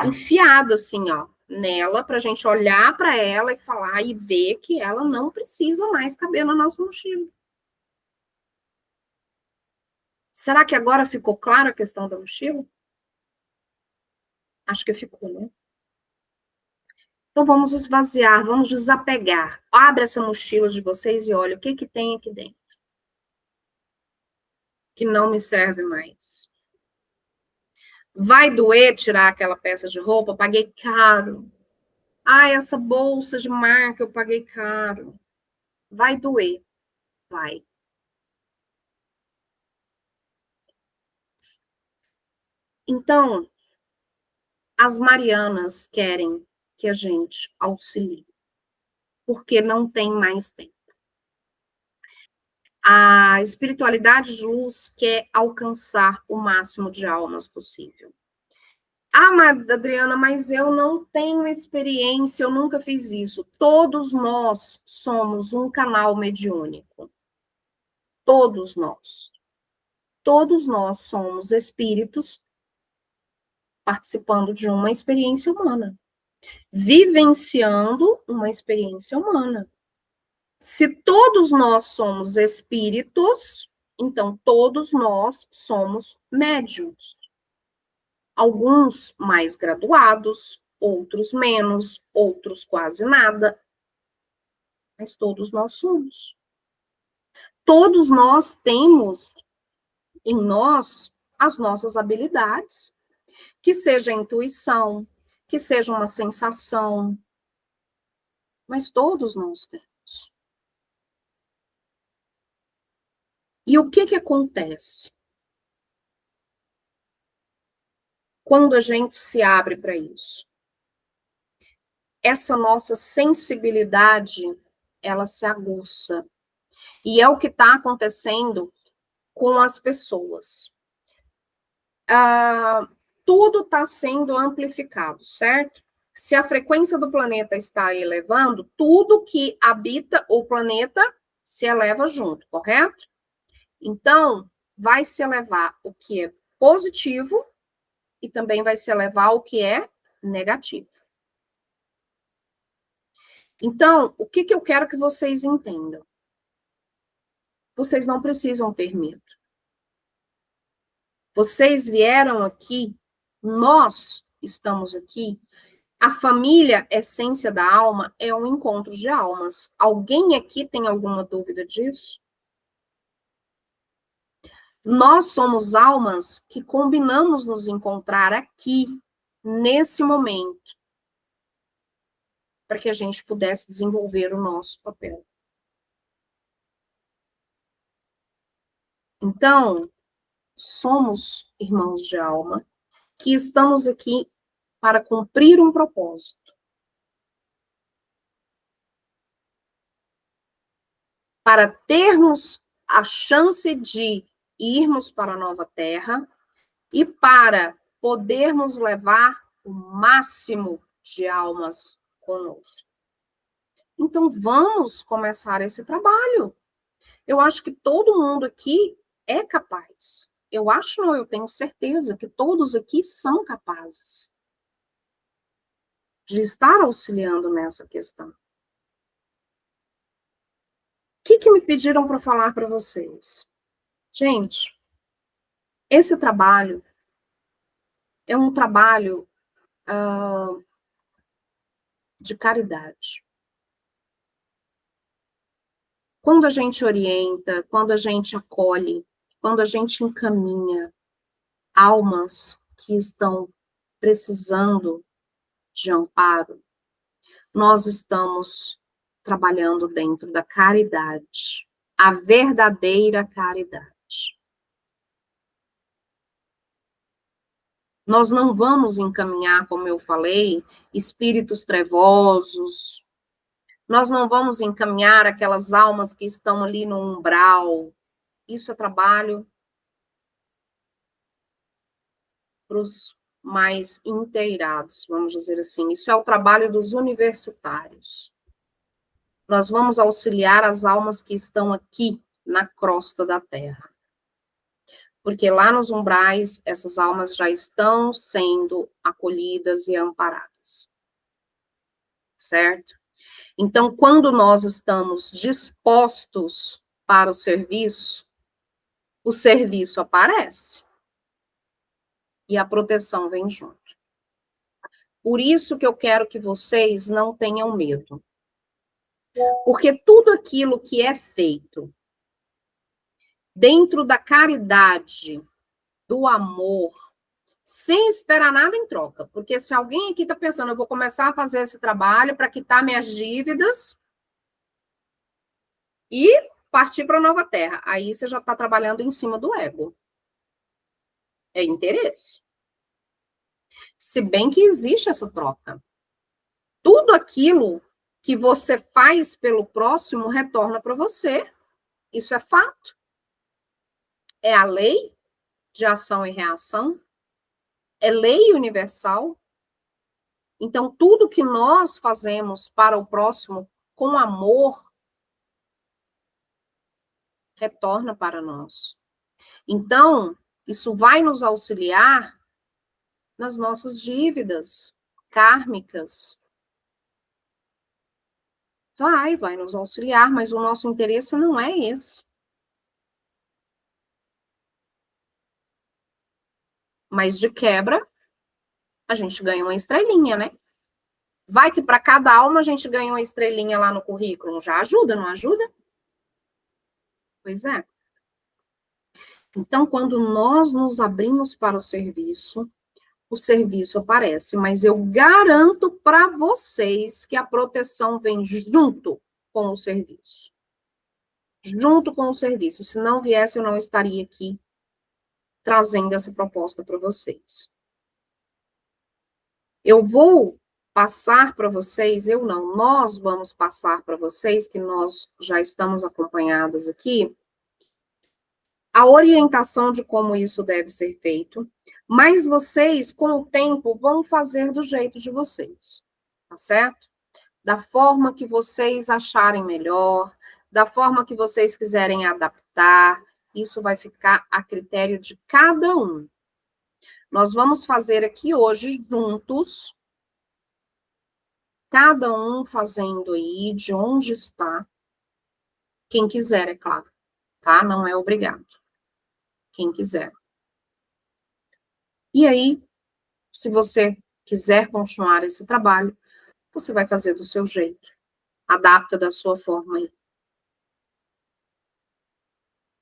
enfiado assim, ó, nela, para a gente olhar para ela e falar e ver que ela não precisa mais caber na nossa mochila. Será que agora ficou clara a questão da mochila? Acho que ficou, né? Então vamos esvaziar, vamos desapegar. Abre essa mochila de vocês e olha o que tem aqui dentro. Que não me serve mais. Vai doer tirar aquela peça de roupa? Paguei caro. Essa bolsa de marca eu paguei caro. Vai doer. Vai. Então, as Marianas querem que a gente auxilie. Porque não tem mais tempo. A espiritualidade de luz quer alcançar o máximo de almas possível. Adriana, mas eu não tenho experiência, eu nunca fiz isso. Todos nós somos um canal mediúnico. Todos nós. Todos nós somos espíritos participando de uma experiência humana. Vivenciando uma experiência humana. Se todos nós somos espíritos, então todos nós somos médiuns. Alguns mais graduados, outros menos, outros quase nada. Mas todos nós somos. Todos nós temos em nós as nossas habilidades, que seja intuição, que seja uma sensação, mas todos nós temos. E o que acontece quando a gente se abre para isso? Essa nossa sensibilidade, ela se aguça. E é o que está acontecendo com as pessoas. Tudo está sendo amplificado, certo? Se a frequência do planeta está elevando, tudo que habita o planeta se eleva junto, correto? Então, vai se elevar o que é positivo e também vai se elevar o que é negativo. Então, o que eu quero que vocês entendam? Vocês não precisam ter medo. Vocês vieram aqui, nós estamos aqui. A família, essência da alma, é um encontro de almas. Alguém aqui tem alguma dúvida disso? Nós somos almas que combinamos nos encontrar aqui, nesse momento, para que a gente pudesse desenvolver o nosso papel. Então, somos irmãos de alma que estamos aqui para cumprir um propósito. Para termos a chance de irmos para a nova terra e para podermos levar o máximo de almas conosco. Então, vamos começar esse trabalho. Eu acho que todo mundo aqui é capaz. Eu acho, não, eu tenho certeza que todos aqui são capazes de estar auxiliando nessa questão. O que me pediram para falar para vocês? Gente, esse trabalho é um trabalho de caridade. Quando a gente orienta, quando a gente acolhe, quando a gente encaminha almas que estão precisando de amparo, nós estamos trabalhando dentro da caridade, a verdadeira caridade. Nós não vamos encaminhar, como eu falei, espíritos trevosos, nós não vamos encaminhar aquelas almas que estão ali no umbral. Isso é trabalho para os mais inteirados, vamos dizer assim. Isso é o trabalho dos universitários. Nós vamos auxiliar as almas que estão aqui na crosta da Terra. Porque lá nos umbrais, essas almas já estão sendo acolhidas e amparadas. Certo? Então, quando nós estamos dispostos para o serviço aparece. E a proteção vem junto. Por isso que eu quero que vocês não tenham medo. Porque tudo aquilo que é feito dentro da caridade, do amor, sem esperar nada em troca. Porque se alguém aqui está pensando, eu vou começar a fazer esse trabalho para quitar minhas dívidas e partir para a nova terra. Aí você já está trabalhando em cima do ego. É interesse. Se bem que existe essa troca. Tudo aquilo que você faz pelo próximo retorna para você. Isso é fato. É a lei de ação e reação. É lei universal. Então, tudo que nós fazemos para o próximo com amor retorna para nós. Então, isso vai nos auxiliar nas nossas dívidas kármicas. Vai nos auxiliar, mas o nosso interesse não é esse. Mas de quebra, a gente ganha uma estrelinha, né? Vai que para cada alma a gente ganha uma estrelinha lá no currículo. Já ajuda, não ajuda? Pois é. Então, quando nós nos abrimos para o serviço aparece, mas eu garanto para vocês que a proteção vem junto com o serviço. Junto com o serviço. Se não viesse, eu não estaria aqui trazendo essa proposta para vocês. Eu vou passar para vocês, nós vamos passar para vocês, que nós já estamos acompanhadas aqui, a orientação de como isso deve ser feito, mas vocês, com o tempo, vão fazer do jeito de vocês, tá certo? Da forma que vocês acharem melhor, da forma que vocês quiserem adaptar, isso vai ficar a critério de cada um. Nós vamos fazer aqui hoje juntos, cada um fazendo aí de onde está, quem quiser, é claro, tá? Não é obrigado. Quem quiser. E aí, se você quiser continuar esse trabalho, você vai fazer do seu jeito. Adapta da sua forma aí.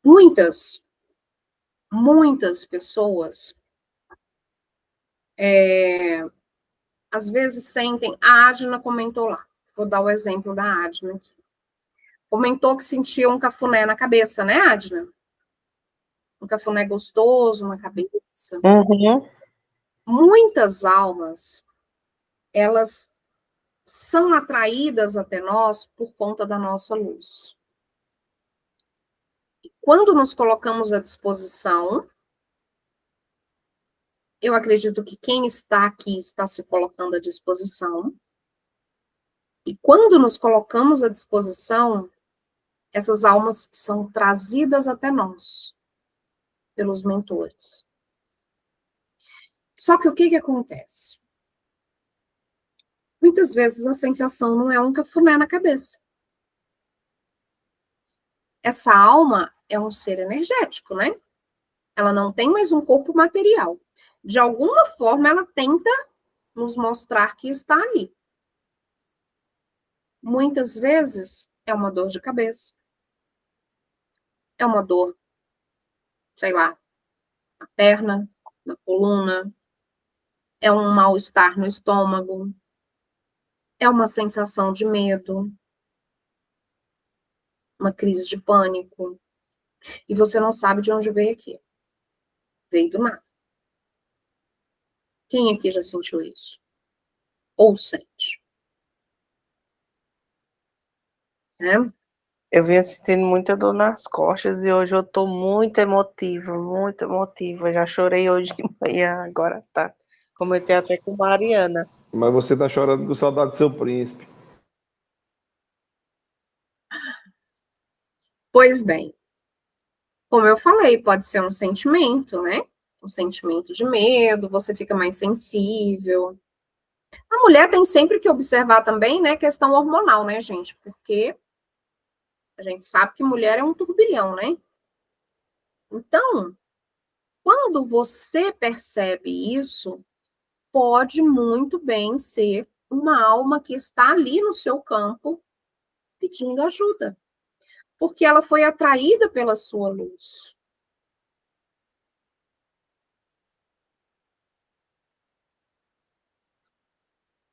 Muitas pessoas, às vezes sentem, a Adna comentou lá, vou dar o exemplo da Adna aqui. Comentou que sentia um cafuné na cabeça, né, Adna? Um cafuné gostoso na cabeça. Uhum. Muitas almas, elas são atraídas até nós por conta da nossa luz. E quando nos colocamos à disposição, eu acredito que quem está aqui está se colocando à disposição. E quando nos colocamos à disposição, essas almas são trazidas até nós, pelos mentores. Só que o que acontece? Muitas vezes a sensação não é um cafuné na cabeça. Essa alma é um ser energético, né? Ela não tem mais um corpo material. De alguma forma, ela tenta nos mostrar que está ali. Muitas vezes é uma dor de cabeça. É uma dor, sei lá, na perna, na coluna. É um mal-estar no estômago. É uma sensação de medo. Uma crise de pânico. E você não sabe de onde veio aqui. Veio do nada. Quem aqui já sentiu isso? Ou sente? Eu vinha sentindo muita dor nas costas e hoje eu tô muito emotiva, muito emotiva. Já chorei hoje de manhã, agora tá. Comentei até com Mariana. Mas você tá chorando com saudade do seu príncipe. Pois bem, como eu falei, pode ser um sentimento, né? Um sentimento de medo, você fica mais sensível. A mulher tem sempre que observar também, né, questão hormonal, né, gente? Porque a gente sabe que mulher é um turbilhão, né? Então, quando você percebe isso, pode muito bem ser uma alma que está ali no seu campo pedindo ajuda. Porque ela foi atraída pela sua luz.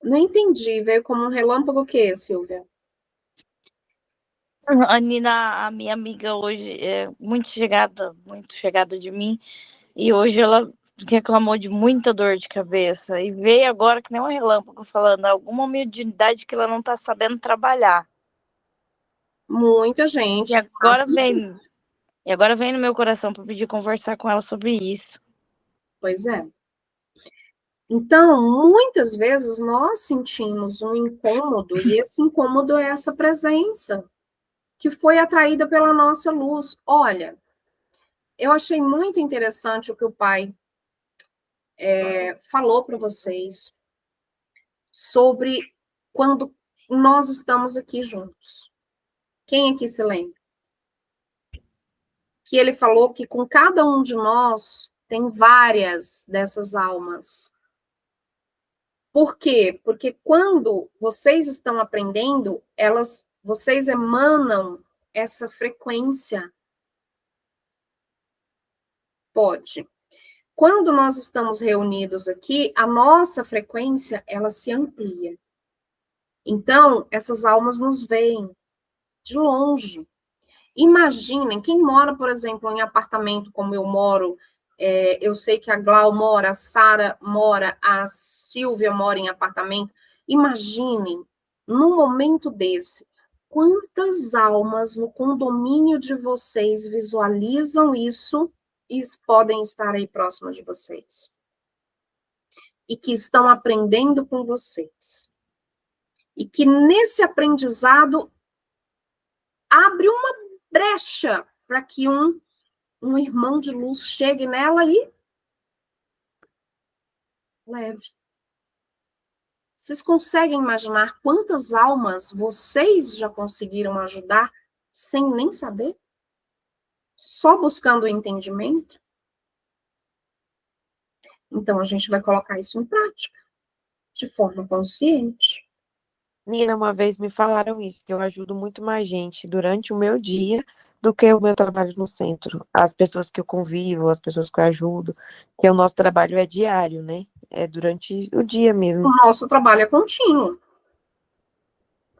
Não entendi, veio como um relâmpago o quê, Silvia? A Nina, a minha amiga hoje, é muito chegada de mim, e hoje ela reclamou de muita dor de cabeça, e veio agora que nem um relâmpago falando alguma mediunidade que ela não está sabendo trabalhar. Muita gente. E agora vem no meu coração para pedir conversar com ela sobre isso. Pois é. Então, muitas vezes nós sentimos um incômodo, e esse incômodo é essa presença que foi atraída pela nossa luz. Olha, eu achei muito interessante o que o pai falou para vocês sobre quando nós estamos aqui juntos. Quem aqui se lembra? Que ele falou que com cada um de nós tem várias dessas almas. Por quê? Porque quando vocês estão aprendendo, vocês emanam essa frequência Pode. Quando nós estamos reunidos aqui, a nossa frequência, ela se amplia. Então, essas almas nos veem de longe. Imaginem, quem mora, por exemplo, em apartamento como eu moro, eu sei que a Glau mora, a Sara mora, a Silvia mora em apartamento. Imaginem, num momento desse, quantas almas no condomínio de vocês visualizam isso e podem estar aí próximas de vocês. E que estão aprendendo com vocês. E que nesse aprendizado abre uma brecha para que um irmão de luz chegue nela e leve. Vocês conseguem imaginar quantas almas vocês já conseguiram ajudar sem nem saber? Só buscando o entendimento? Então, a gente vai colocar isso em prática, de forma consciente. Nina, uma vez me falaram isso, que eu ajudo muito mais gente durante o meu dia do que o meu trabalho no centro. As pessoas que eu convivo, as pessoas que eu ajudo, que o nosso trabalho é diário, né? É durante o dia mesmo. O nosso trabalho é contínuo.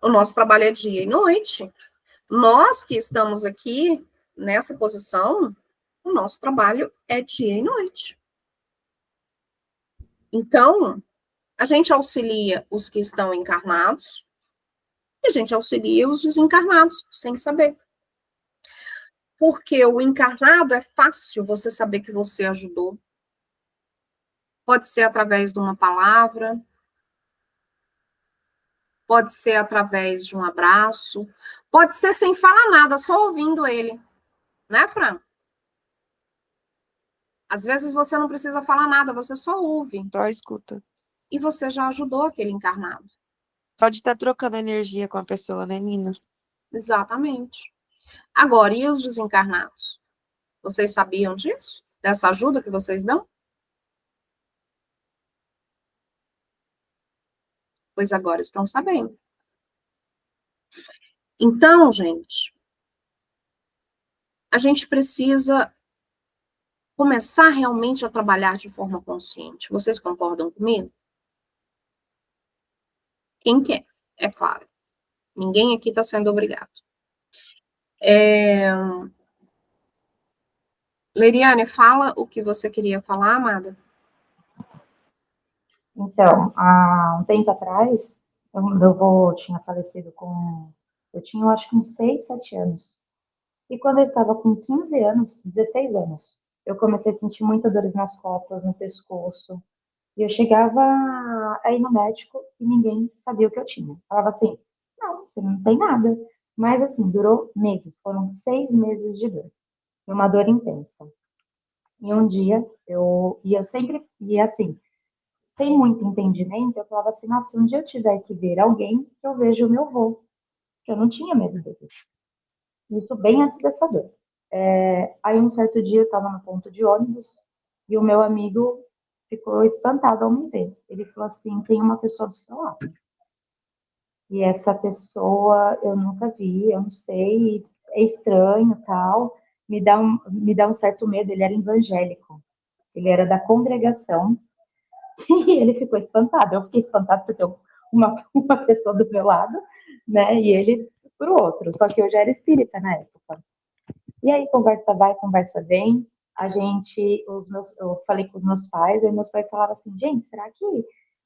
O nosso trabalho é dia e noite. Nós que estamos aqui nessa posição, o nosso trabalho é dia e noite. Então, a gente auxilia os que estão encarnados e a gente auxilia os desencarnados, sem saber. Porque o encarnado é fácil você saber que você ajudou. Pode ser através de uma palavra, pode ser através de um abraço, pode ser sem falar nada, só ouvindo ele. Né, Fran? Às vezes você não precisa falar nada, você só ouve. Só escuta. E você já ajudou aquele encarnado. Só de estar trocando energia com a pessoa, né, Nina? Exatamente. Agora, e os desencarnados? Vocês sabiam disso? Dessa ajuda que vocês dão? Pois agora estão sabendo. Então, gente, a gente precisa começar realmente a trabalhar de forma consciente. Vocês concordam comigo? Quem quer, é claro. Ninguém aqui está sendo obrigado. Leriane, fala o que você queria falar, amada. Então, há um tempo atrás, meu avô tinha falecido com... Eu tinha, eu acho que uns 6, 7 anos. E quando eu estava com 15 anos, 16 anos, eu comecei a sentir muitas dores nas costas, no pescoço. E eu chegava a ir no médico e ninguém sabia o que eu tinha. Falava assim, não, você não tem nada. Mas assim, durou meses, foram 6 meses de dor. E uma dor intensa. E um dia, eu sempre, e assim, sem muito entendimento, eu falava assim, nossa, se um dia eu tiver que ver alguém, eu vejo o meu avô. Eu não tinha medo dele. Isso bem antes dessa dor. Aí um certo dia eu estava no ponto de ônibus e o meu amigo ficou espantado ao me ver. Ele falou assim, tem uma pessoa do seu lado. E essa pessoa eu nunca vi, eu não sei, é estranho, tal. Me dá um certo medo, ele era evangélico. Ele era da congregação e ele ficou espantado. Eu fiquei espantada porque eu uma pessoa do meu lado, né? E ele por outro. Só que eu já era espírita na época. E aí, conversa vai, conversa vem. Eu falei com os meus pais, aí meus pais falavam assim, gente, será que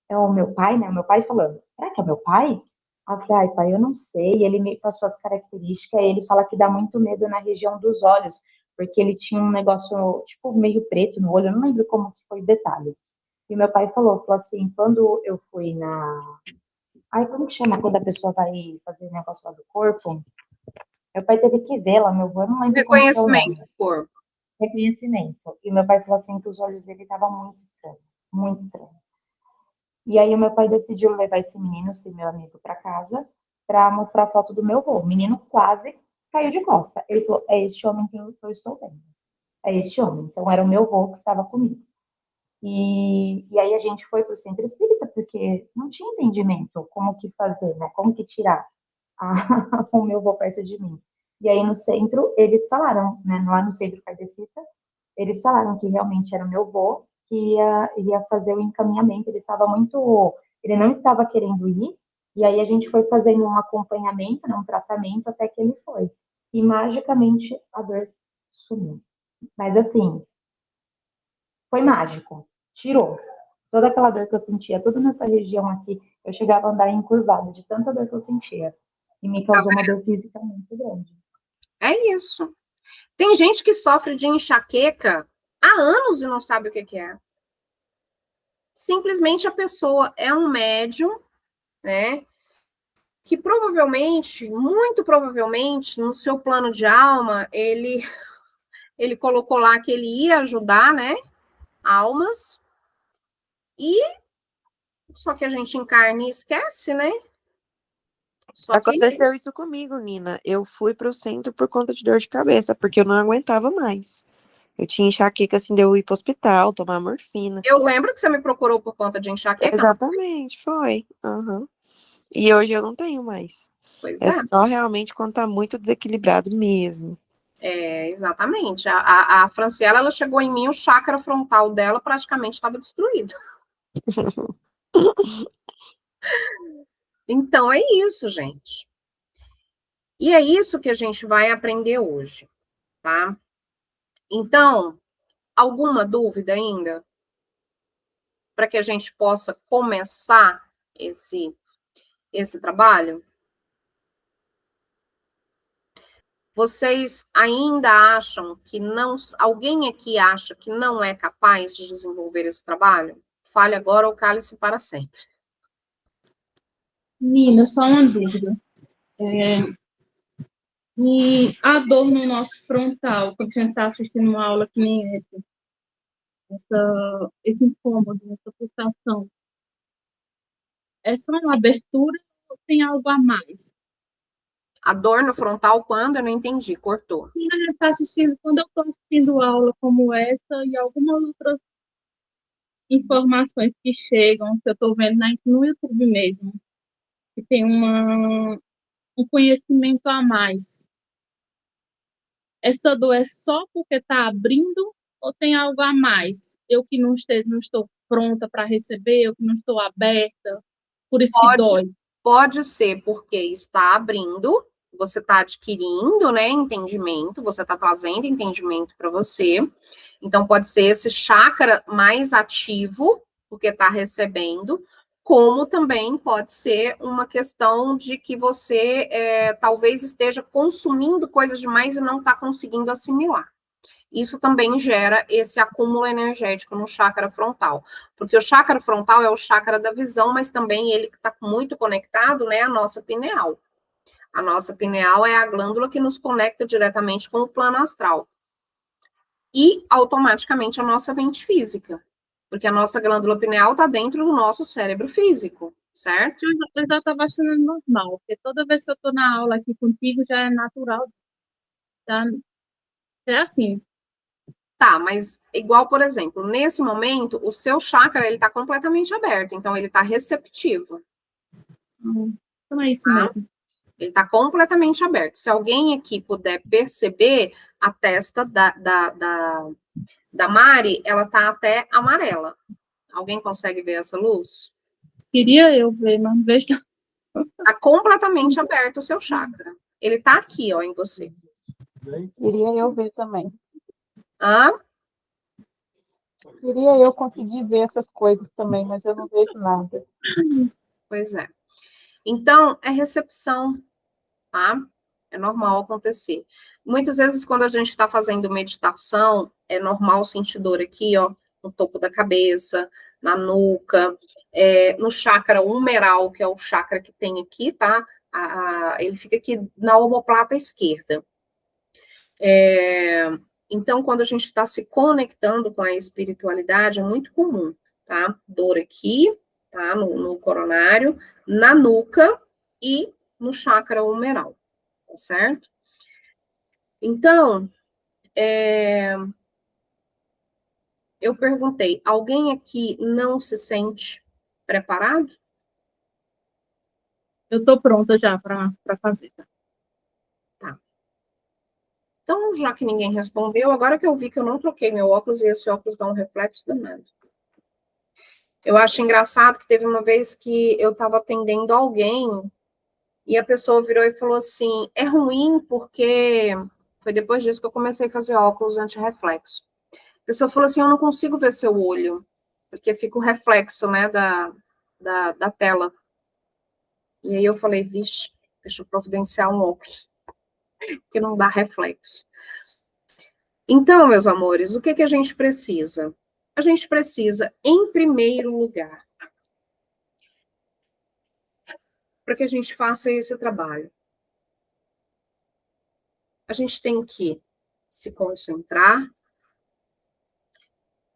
é o meu pai, né? O meu pai falando, será que é meu pai? Aí eu falei, ai, pai, eu não sei. Ele me passou as características, ele fala que dá muito medo na região dos olhos, porque ele tinha um negócio, tipo, meio preto no olho, eu não lembro como que foi o detalhe. E meu pai falou assim, quando eu fui Ai, como que chama quando a pessoa vai fazer negócio lá do corpo? Meu pai teve que ver lá, meu avô, eu não lembro como que é o nome. Reconhecimento do corpo. Reconhecimento. E meu pai falou assim que os olhos dele estavam muito estranhos, muito estranhos. E aí o meu pai decidiu levar esse menino, esse meu amigo, para casa, para mostrar a foto do meu avô. O menino quase caiu de costa. Ele falou, é este homem que eu estou vendo. É este homem. Então era o meu avô que estava comigo. E aí a gente foi para o centro espírita, porque não tinha entendimento como que fazer, né? Como que tirar o meu avô perto de mim. E aí no centro, eles falaram, né? Lá no centro kardecista, eles falaram que realmente era o meu avô que ia fazer o encaminhamento. Ele não estava querendo ir, e aí a gente foi fazendo um acompanhamento, né, um tratamento, até que ele foi. E magicamente a dor sumiu. Mas assim, foi mágico. Tirou. Toda aquela dor que eu sentia, toda nessa região aqui, eu chegava a andar encurvada de tanta dor que eu sentia. E me causou uma dor física muito grande. É isso. Tem gente que sofre de enxaqueca há anos e não sabe o que que é. Simplesmente a pessoa é um médium, né? Que provavelmente, muito provavelmente, no seu plano de alma, ele colocou lá que ele ia ajudar, né? Almas. E só que a gente encarna e esquece, né? Só que Aconteceu isso comigo, Nina. Eu fui pro centro por conta de dor de cabeça, porque eu não aguentava mais. Eu tinha enxaqueca, assim, de eu ir pro hospital, tomar morfina. eu lembro que você me procurou por conta de enxaqueca. Exatamente, foi. Aham. E hoje eu não tenho mais. Pois É é. só realmente quando tá muito desequilibrado mesmo. É, exatamente. A Franciela, ela chegou em mim, o chakra frontal dela praticamente estava destruído. Então, é isso, gente. E é isso que a gente vai aprender hoje, tá? Então, alguma dúvida ainda? Para que a gente possa começar esse trabalho? Vocês ainda acham que não... Alguém aqui acha que não é capaz de desenvolver esse trabalho? Fale agora ou cale-se para sempre. Nina, só uma dúvida. E a dor no nosso frontal, quando a gente está assistindo uma aula que nem esse incômodo, essa pulsação, é só uma abertura ou tem algo a mais? A dor no frontal, quando? Eu não entendi, cortou. Quando eu estou assistindo aula como essa e algumas outras informações que chegam, que eu estou vendo no YouTube mesmo, que tem um conhecimento a mais. Essa dor é só porque está abrindo ou tem algo a mais? Eu que não estou pronta para receber, eu que não estou aberta, por isso que dói. Pode ser porque está abrindo, você está adquirindo, né, entendimento, você está trazendo entendimento para você. Então, pode ser esse chakra mais ativo, porque está recebendo, como também pode ser uma questão de que você talvez esteja consumindo coisas demais e não está conseguindo assimilar. Isso também gera esse acúmulo energético no chakra frontal, porque o chakra frontal é o chakra da visão, mas também ele está muito conectado, né, à nossa pineal. A nossa pineal é a glândula que nos conecta diretamente com o plano astral. E, automaticamente, a nossa mente física, porque a nossa glândula pineal está dentro do nosso cérebro físico, certo? Eu já estava achando normal, porque toda vez que eu estou na aula aqui contigo já é natural. Já é assim. Tá, mas igual, por exemplo, nesse momento, o seu chakra, ele tá completamente aberto, então ele tá receptivo. Então é isso mesmo. Ele tá completamente aberto. Se alguém aqui puder perceber, a testa da Mari, ela tá até amarela. Alguém consegue ver essa luz? Queria eu ver, mas não vejo. Tá completamente aberto o seu chakra. Ele tá aqui, ó, em você. Queria eu ver também. Hã? Queria eu conseguir ver essas coisas também, mas eu não vejo nada. Pois é. Então, é recepção, tá? É normal acontecer. Muitas vezes, quando a gente está fazendo meditação, é normal sentir dor aqui, ó, no topo da cabeça, na nuca, no chakra humeral, que é o chakra que tem aqui, tá? Ele fica aqui na omoplata esquerda. Então, quando a gente está se conectando com a espiritualidade, é muito comum, tá? Dor aqui, tá? No coronário, na nuca e no chakra humeral, tá certo? Então, eu perguntei, alguém aqui não se sente preparado? Eu estou pronta já para fazer. Tá. Então, já que ninguém respondeu, agora que eu vi que eu não troquei meu óculos, e esse óculos dá um reflexo danado. Eu acho engraçado que teve uma vez que eu estava atendendo alguém, e a pessoa virou e falou assim, é ruim porque... Foi depois disso que eu comecei a fazer óculos anti-reflexo. A pessoa falou assim, eu não consigo ver seu olho, porque fica o reflexo, né, da tela. E aí eu falei, vixe, deixa eu providenciar um óculos, que não dá reflexo. Então, meus amores, o que que a gente precisa? A gente precisa, em primeiro lugar, para que a gente faça esse trabalho, a gente tem que se concentrar,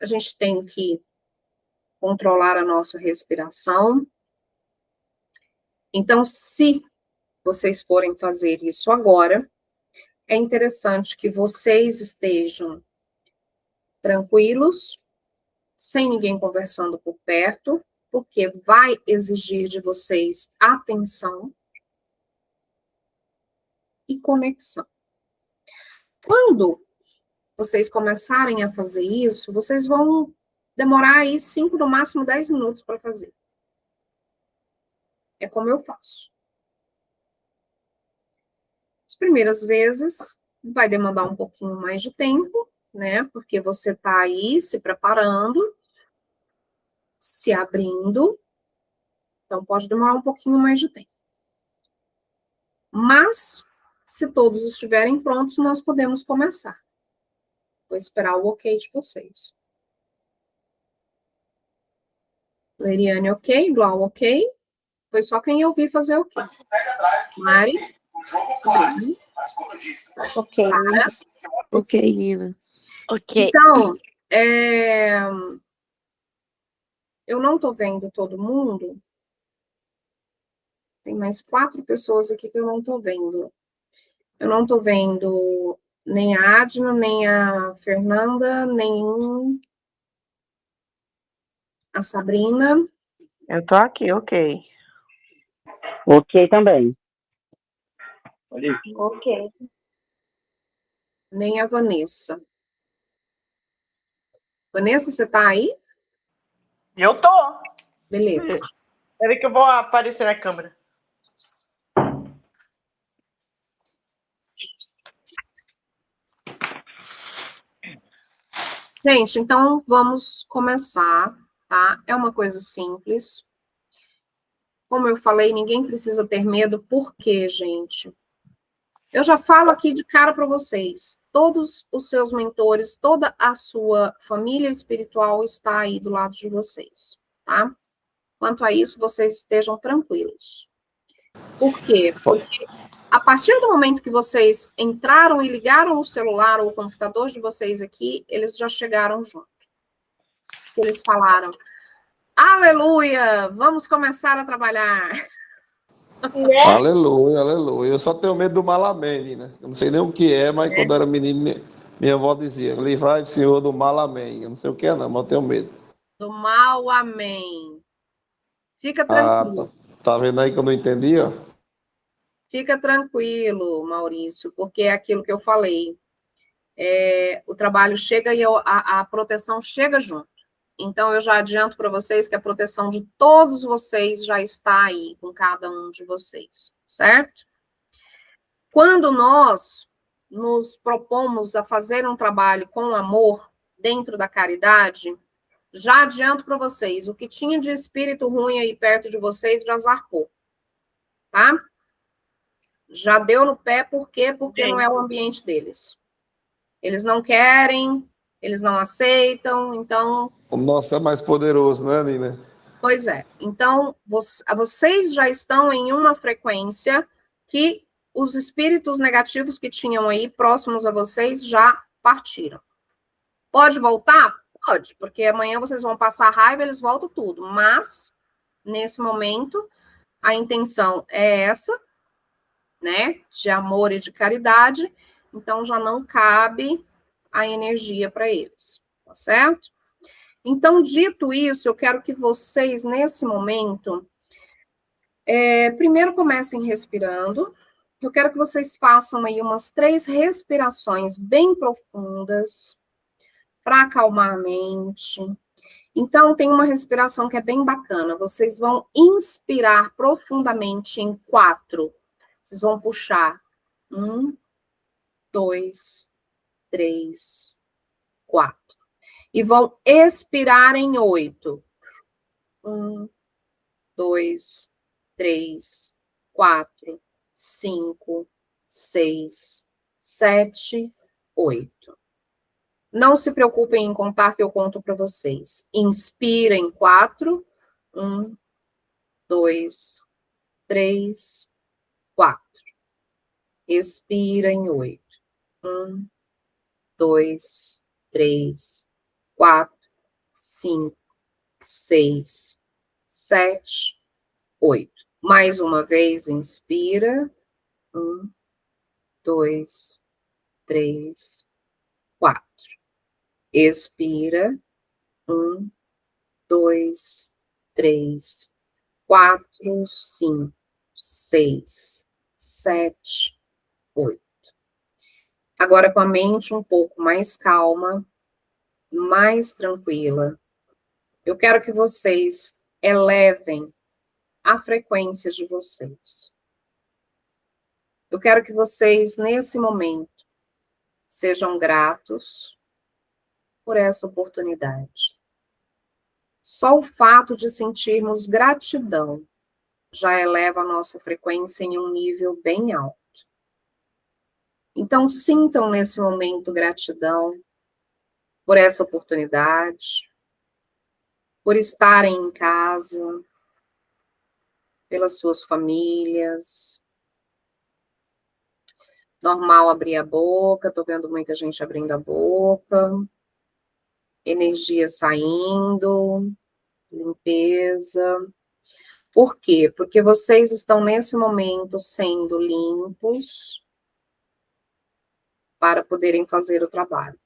a gente tem que controlar a nossa respiração. Então, se vocês forem fazer isso agora, é interessante que vocês estejam tranquilos, sem ninguém conversando por perto, porque vai exigir de vocês atenção e conexão. Quando vocês começarem a fazer isso, vocês vão demorar aí 5, no máximo 10 minutos para fazer. É como eu faço. As primeiras vezes vai demandar um pouquinho mais de tempo, né? Porque você está aí se preparando, se abrindo, então pode demorar um pouquinho mais de tempo. Mas, se todos estiverem prontos, nós podemos começar. Vou esperar o ok de vocês. Leriane, ok. Glau, ok. Foi só quem eu vi fazer ok. Mari? Ok. Sara? Ok, Nina. Ok. Então, eu não estou vendo todo mundo. Tem mais 4 pessoas aqui que eu não estou vendo. Eu não estou vendo nem a Adna, nem a Fernanda, nem a Sabrina. Eu tô aqui, ok. Ok também. Ok. Nem a Vanessa. Vanessa, você tá aí? Eu tô. Beleza. Espera que eu vou aparecer na câmera. Gente, então vamos começar, tá? É uma coisa simples. Como eu falei, ninguém precisa ter medo. Por quê, gente? Eu já falo aqui de cara para vocês. Todos os seus mentores, toda a sua família espiritual está aí do lado de vocês, tá? Quanto a isso, vocês estejam tranquilos. Por quê? Porque a partir do momento que vocês entraram e ligaram o celular ou o computador de vocês aqui, eles já chegaram junto. Eles falaram, aleluia, vamos começar a trabalhar. Aleluia, aleluia. Eu só tenho medo do mal amém, né? Eu não sei nem o que é, mas quando era menino, minha avó dizia, livrai, Senhor, do mal amém. Eu não sei o que é não, mas eu tenho medo. Do mal, amém. Fica Ah, tranquilo. tá vendo aí que eu não entendi, ó? Fica tranquilo, Maurício, porque é aquilo que eu falei. O trabalho chega e a proteção chega junto. Então, eu já adianto para vocês que a proteção de todos vocês já está aí, com cada um de vocês, certo? Quando nós nos propomos a fazer um trabalho com amor, dentro da caridade, já adianto para vocês, o que tinha de espírito ruim aí perto de vocês já zarpou, tá? Já deu no pé, por quê? Porque não é o ambiente deles. Eles não querem, eles não aceitam, então... O nosso é mais poderoso, né, Nina? Pois é. Então, vocês já estão em uma frequência que os espíritos negativos que tinham aí próximos a vocês já partiram. Pode voltar? Pode, porque amanhã vocês vão passar raiva, eles voltam tudo. Mas, nesse momento, a intenção é essa, né? De amor e de caridade. Então, já não cabe a energia para eles, tá certo? Então, dito isso, eu quero que vocês, nesse momento, primeiro comecem respirando. eu quero que vocês façam aí umas 3 respirações bem profundas para acalmar a mente. Então, tem uma respiração que é bem bacana. Vocês vão inspirar profundamente em 4. Vocês vão puxar 1, 2, 3, 4. E vão expirar em 8. 1, 2, 3, 4, 5, 6, 7, 8. Não se preocupem em contar que eu conto para vocês. Inspira em 4. 1, 2, 3, 4. Expira em 8. 1, 2, 3, 4, 5, 6, 7, 8. Mais uma vez, inspira. 1, 2, 3, 4. Expira. 1, 2, 3, 4, 5, 6, 7, 8. Agora, com a mente um pouco mais calma, mais tranquila, eu quero que vocês elevem a frequência de vocês. Eu quero que vocês, nesse momento, sejam gratos por essa oportunidade. Só o fato de sentirmos gratidão já eleva a nossa frequência em um nível bem alto. Então, sintam nesse momento gratidão por essa oportunidade, por estarem em casa, pelas suas famílias. Normal abrir a boca, tô vendo muita gente abrindo a boca. Energia saindo, limpeza. Por quê? Porque vocês estão nesse momento sendo limpos para poderem fazer o trabalho.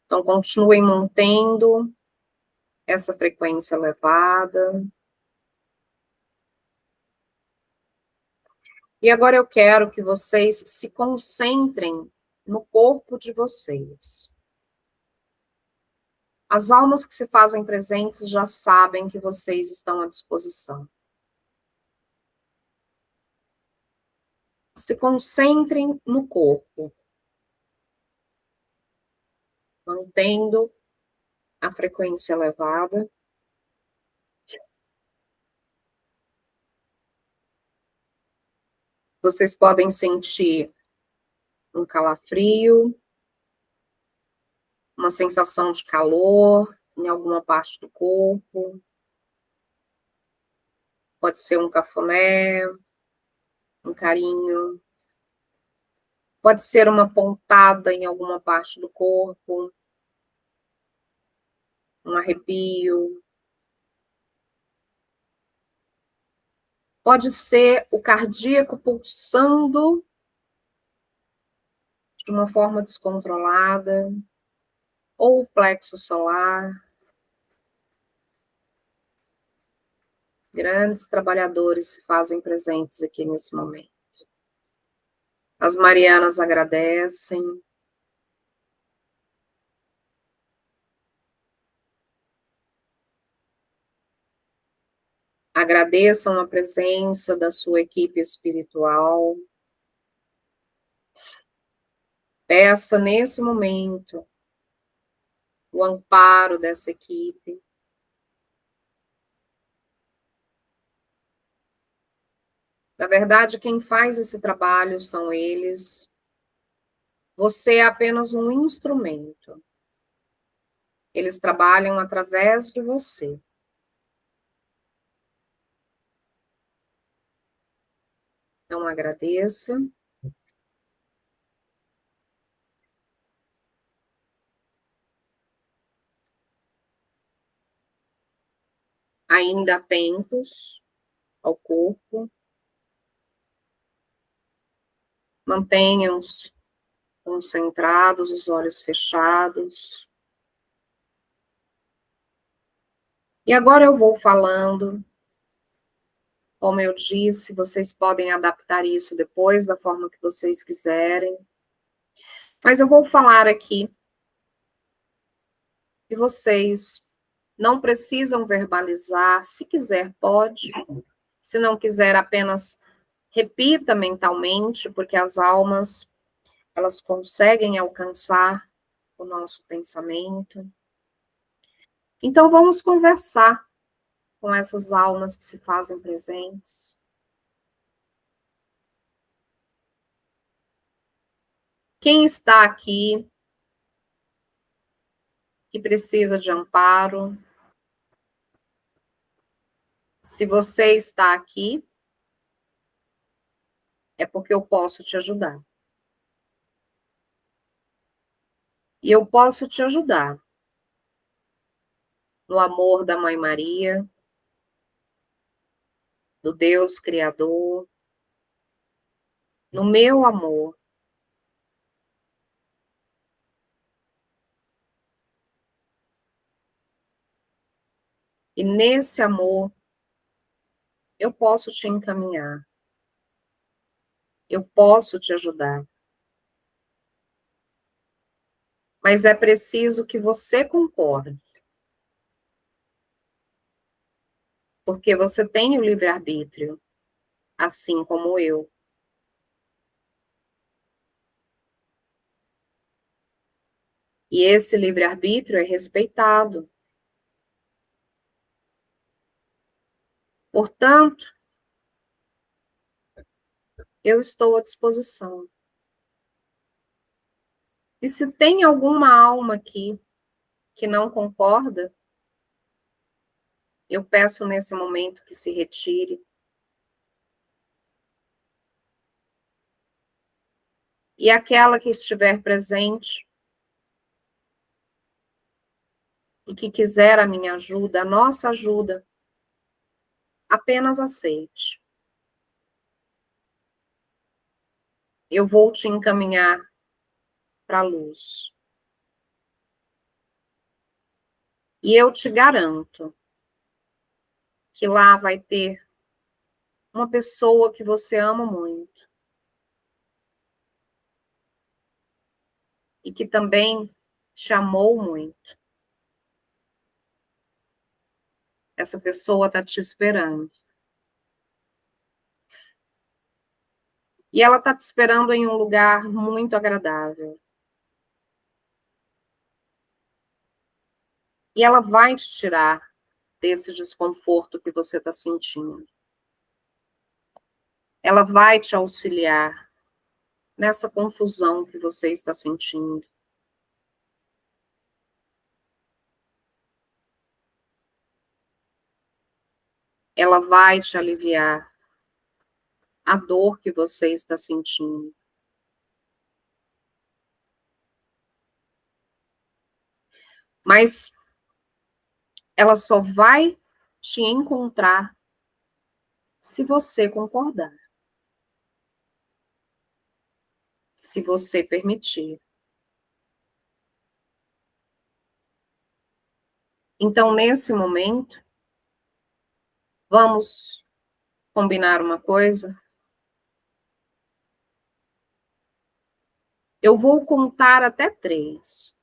Então, continuem mantendo essa frequência elevada. E agora eu quero que vocês se concentrem no corpo de vocês. As almas que se fazem presentes já sabem que vocês estão à disposição. Se concentrem no corpo, mantendo a frequência elevada. Vocês podem sentir um calafrio, uma sensação de calor em alguma parte do corpo. Pode ser um cafuné, um carinho. Pode ser uma pontada em alguma parte do corpo, um arrepio. Pode ser o cardíaco pulsando de uma forma descontrolada, ou o plexo solar. Grandes trabalhadores se fazem presentes aqui nesse momento. As Marianas agradecem. Agradeçam a presença da sua equipe espiritual. Peça nesse momento o amparo dessa equipe. Na verdade, quem faz esse trabalho são eles. Você é apenas um instrumento. Eles trabalham através de você. Então, agradeça. Ainda atentos ao corpo. Mantenham-se concentrados, os olhos fechados. E agora eu vou falando Como eu disse, vocês podem adaptar isso depois da forma que vocês quiserem. Mas eu vou falar aqui e vocês não precisam verbalizar. Se quiser, pode. Se não quiser, apenas repita mentalmente, porque as almas, elas conseguem alcançar o nosso pensamento. Então, vamos conversar com essas almas que se fazem presentes. Quem está aqui que precisa de amparo? Se você está aqui, é porque eu posso te ajudar. E eu posso te ajudar no amor da Mãe Maria, do Deus Criador, no meu amor. E nesse amor, eu posso te encaminhar. Eu posso te ajudar. Mas é preciso que você concorde. Porque você tem o livre-arbítrio, assim como eu. E esse livre-arbítrio é respeitado. Portanto, eu estou à disposição. E se tem alguma alma aqui que não concorda, eu peço nesse momento que se retire. E aquela que estiver presente e que quiser a minha ajuda, a nossa ajuda, apenas aceite. Eu vou te encaminhar para a luz. E eu te garanto que lá vai ter uma pessoa que você ama muito. E que também te amou muito. Essa pessoa está te esperando. E ela está te esperando em um lugar muito agradável. E ela vai te tirar desse desconforto que você está sentindo. Ela vai te auxiliar nessa confusão que você está sentindo. Ela vai te aliviar a dor que você está sentindo. Mas ela só vai te encontrar se você concordar. Se você permitir. Então, nesse momento, vamos combinar uma coisa? Eu vou contar até 3.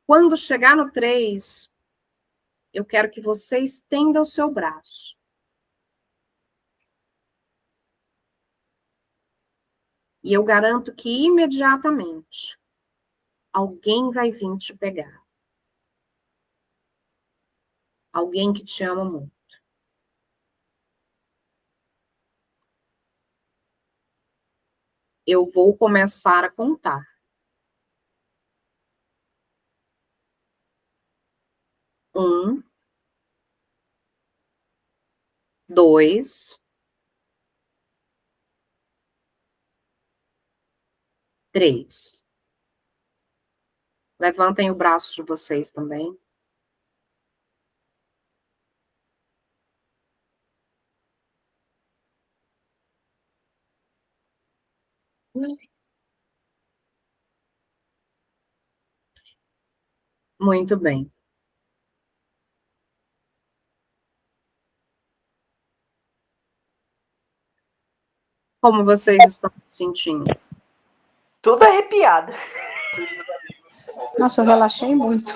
Quando chegar no 3, eu quero que você estenda o seu braço. E eu garanto que imediatamente alguém vai vir te pegar. Alguém que te ama muito. Eu vou começar a contar. 1, 2, 3. Levantem o braço de vocês também. Muito bem. Como vocês estão se sentindo? Tudo arrepiada. Nossa, eu relaxei muito.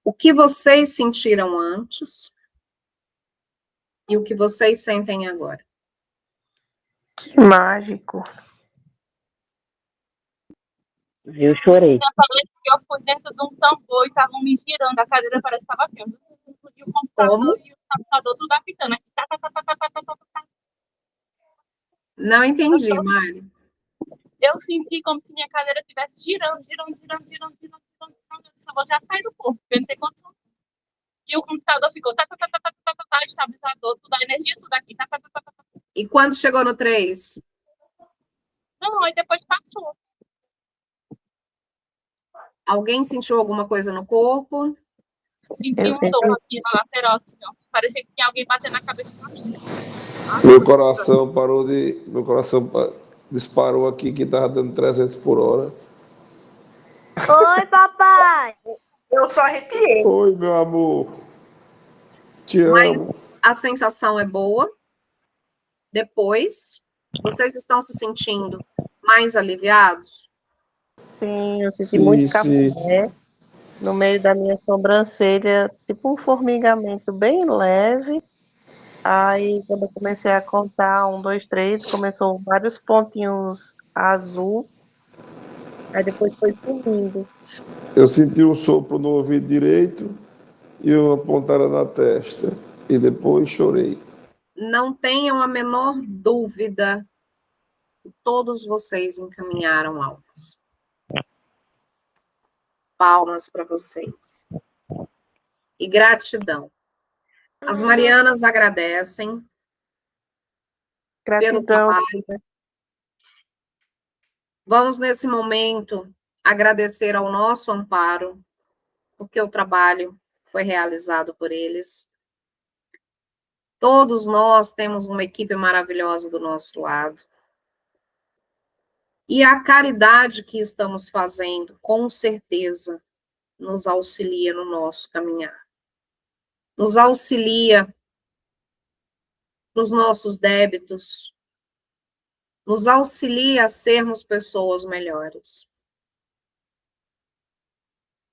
O que vocês sentiram antes e o que vocês sentem agora? Que mágico. Eu chorei. Eu fui dentro de um tambor e estavam me girando, a cadeira parece que estava assim, e o computador e o computador tudo apitando aqui. Não entendi, Mari. Eu senti como se minha cadeira estivesse girando. Eu vou já sair do corpo, porque não tem condição. E o computador ficou estabilizador, tudo, a energia, tudo aqui. E quando chegou no 3? Não, aí depois passou. Alguém sentiu alguma coisa no corpo? Senti um dor aqui na lateral, assim, ó. Parecia que tinha alguém batendo na cabeça pra mim. Meu coração parou de. Meu coração disparou aqui que tava dando 300 por hora. Oi, papai! Eu só arrepiei. Oi, meu amor. Te Mas amo. a sensação é boa. Depois, vocês estão se sentindo mais aliviados? Sim, eu senti muito café no meio da minha sobrancelha, tipo um formigamento bem leve. Aí, quando eu comecei a contar, 1, 2, 3, começou vários pontinhos azul. Aí depois foi sumindo. Eu senti um sopro no ouvido direito e uma pontada na testa. E depois chorei. Não tenham a menor dúvida que todos vocês encaminharam almas. Palmas para vocês. E gratidão. As Marianas agradecem pelo trabalho. Vamos, nesse momento, agradecer ao nosso amparo, porque o trabalho foi realizado por eles. Todos nós temos uma equipe maravilhosa do nosso lado. E a caridade que estamos fazendo, com certeza, nos auxilia no nosso caminhar. Nos auxilia nos nossos débitos, nos auxilia a sermos pessoas melhores.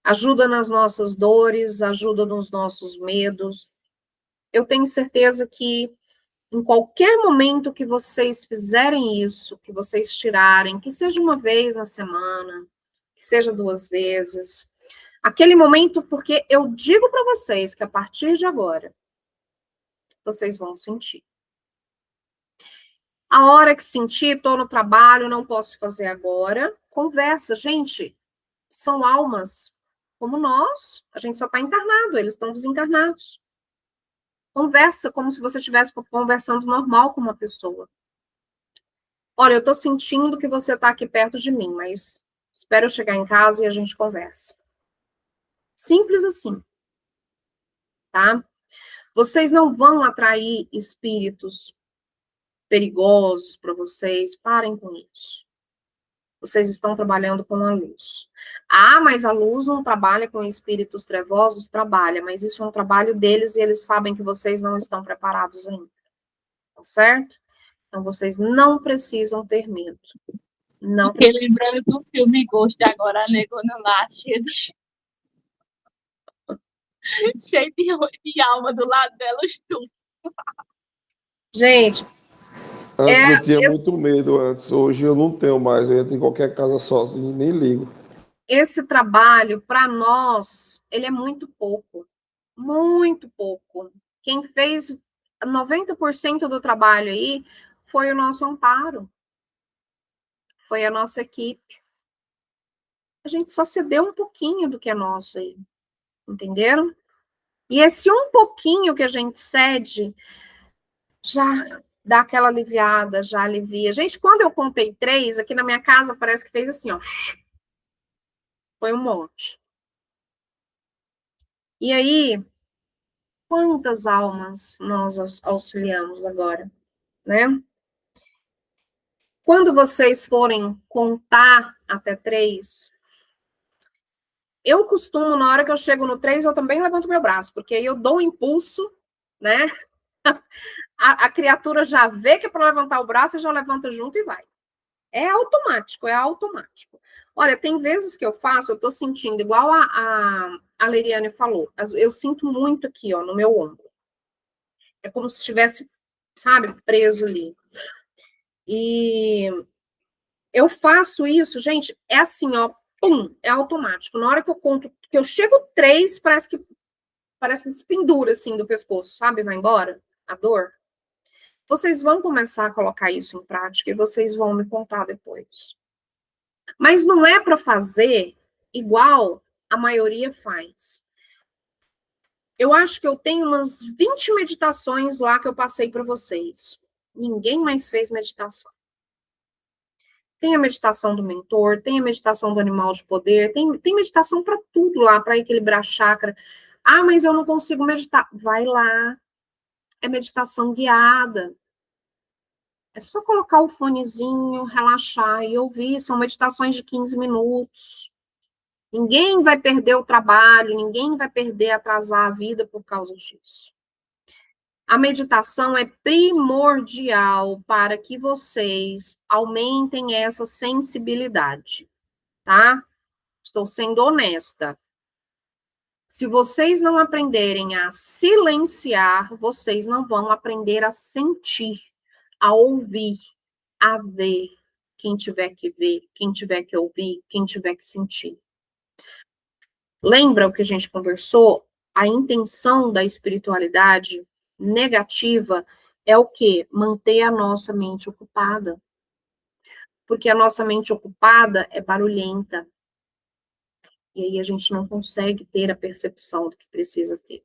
Ajuda nas nossas dores, ajuda nos nossos medos. Eu tenho certeza que em qualquer momento que vocês fizerem isso, que vocês tirarem, que seja uma vez na semana, que seja 2 vezes, aquele momento, porque eu digo para vocês que a partir de agora, vocês vão sentir. A hora que sentir, estou no trabalho, não posso fazer agora, conversa. Gente, são almas como nós, a gente só está encarnado, eles estão desencarnados. Conversa como se você estivesse conversando normal com uma pessoa. Olha, eu estou sentindo que você está aqui perto de mim, mas espero eu chegar em casa e a gente conversa. Simples assim. Tá? Vocês não vão atrair espíritos perigosos para vocês, parem com isso. Vocês estão trabalhando com a luz. Ah, mas a luz não trabalha com espíritos trevosos? Trabalha, mas isso é um trabalho deles e eles sabem que vocês não estão preparados ainda. Tá certo? Então, vocês não precisam ter medo. Não precisam. Lembrando do filme Ghost agora, a negona lá, cheia de alma do lado dela, os Gente, antes eu tinha muito medo antes, hoje eu não tenho mais, eu entro em qualquer casa sozinho, nem ligo. Esse trabalho, para nós, ele é muito pouco. Muito pouco. Quem fez 90% do trabalho aí foi o nosso amparo. Foi a nossa equipe. A gente só cedeu um pouquinho do que é nosso aí. Entenderam? E esse um pouquinho que a gente cede já dá aquela aliviada, já alivia. Gente, quando eu contei 3, aqui na minha casa parece que fez assim, ó. Foi um monte. E aí, quantas almas nós auxiliamos agora, né? Quando vocês forem contar até 3, eu costumo, na hora que eu chego no 3, eu também levanto meu braço, porque aí eu dou um impulso, né? A criatura já vê que é para levantar o braço e já levanta junto e vai. É automático, é automático. Olha, tem vezes que eu faço, eu tô sentindo, igual a Leriane falou, eu sinto muito aqui, ó, no meu ombro. É como se estivesse, sabe, preso ali. E eu faço isso, gente, é assim, ó, pum, é automático. Na hora que eu conto, que eu chego 3, parece que despendura, assim, do pescoço, sabe? Vai embora a dor. Vocês vão começar a colocar isso em prática e vocês vão me contar depois. Mas não é para fazer igual a maioria faz. Eu acho que eu tenho umas 20 meditações lá que eu passei para vocês. Ninguém mais fez meditação. Tem a meditação do mentor, tem a meditação do animal de poder, tem meditação para tudo lá, para equilibrar chakra. Ah, mas eu não consigo meditar. Vai lá. É meditação guiada. É só colocar o fonezinho, relaxar e ouvir. São meditações de 15 minutos. Ninguém vai perder o trabalho, ninguém vai perder, atrasar a vida por causa disso. A meditação é primordial para que vocês aumentem essa sensibilidade, tá? Estou sendo honesta. Se vocês não aprenderem a silenciar, vocês não vão aprender a sentir, a ouvir, a ver. Quem tiver que ver, quem tiver que ouvir, quem tiver que sentir. Lembra o que a gente conversou? A intenção da espiritualidade negativa é o quê? Manter a nossa mente ocupada. Porque a nossa mente ocupada é barulhenta. E aí a gente não consegue ter a percepção do que precisa ter.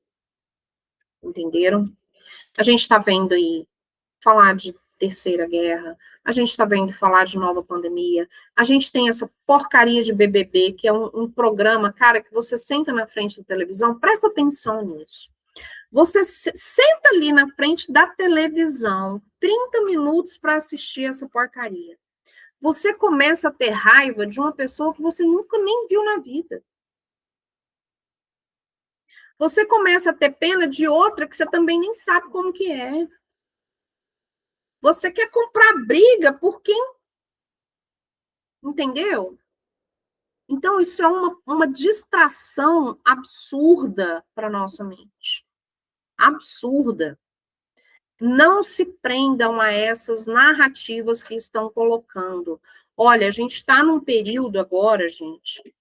Entenderam? A gente está vendo aí falar de terceira guerra, a gente está vendo falar de nova pandemia, a gente tem essa porcaria de BBB, que é um programa, cara, que você senta na frente da televisão, presta atenção nisso. Você senta ali na frente da televisão, 30 minutos para assistir essa porcaria. Você começa a ter raiva de uma pessoa que você nunca nem viu na vida. Você começa a ter pena de outra que você também nem sabe como que é. Você quer comprar briga por quem? Entendeu? Então, isso é uma distração absurda para a nossa mente. Absurda. Não se prendam a essas narrativas que estão colocando. Olha, a gente está num período agora, gente,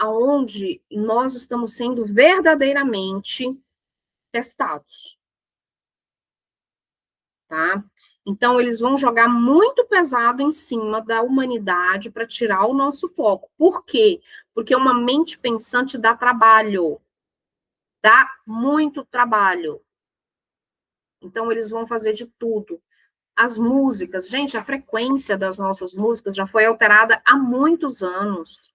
onde nós estamos sendo verdadeiramente testados. Tá? Então, eles vão jogar muito pesado em cima da humanidade para tirar o nosso foco. Por quê? Porque uma mente pensante dá trabalho. Dá muito trabalho. Então, eles vão fazer de tudo. As músicas, gente, a frequência das nossas músicas já foi alterada há muitos anos.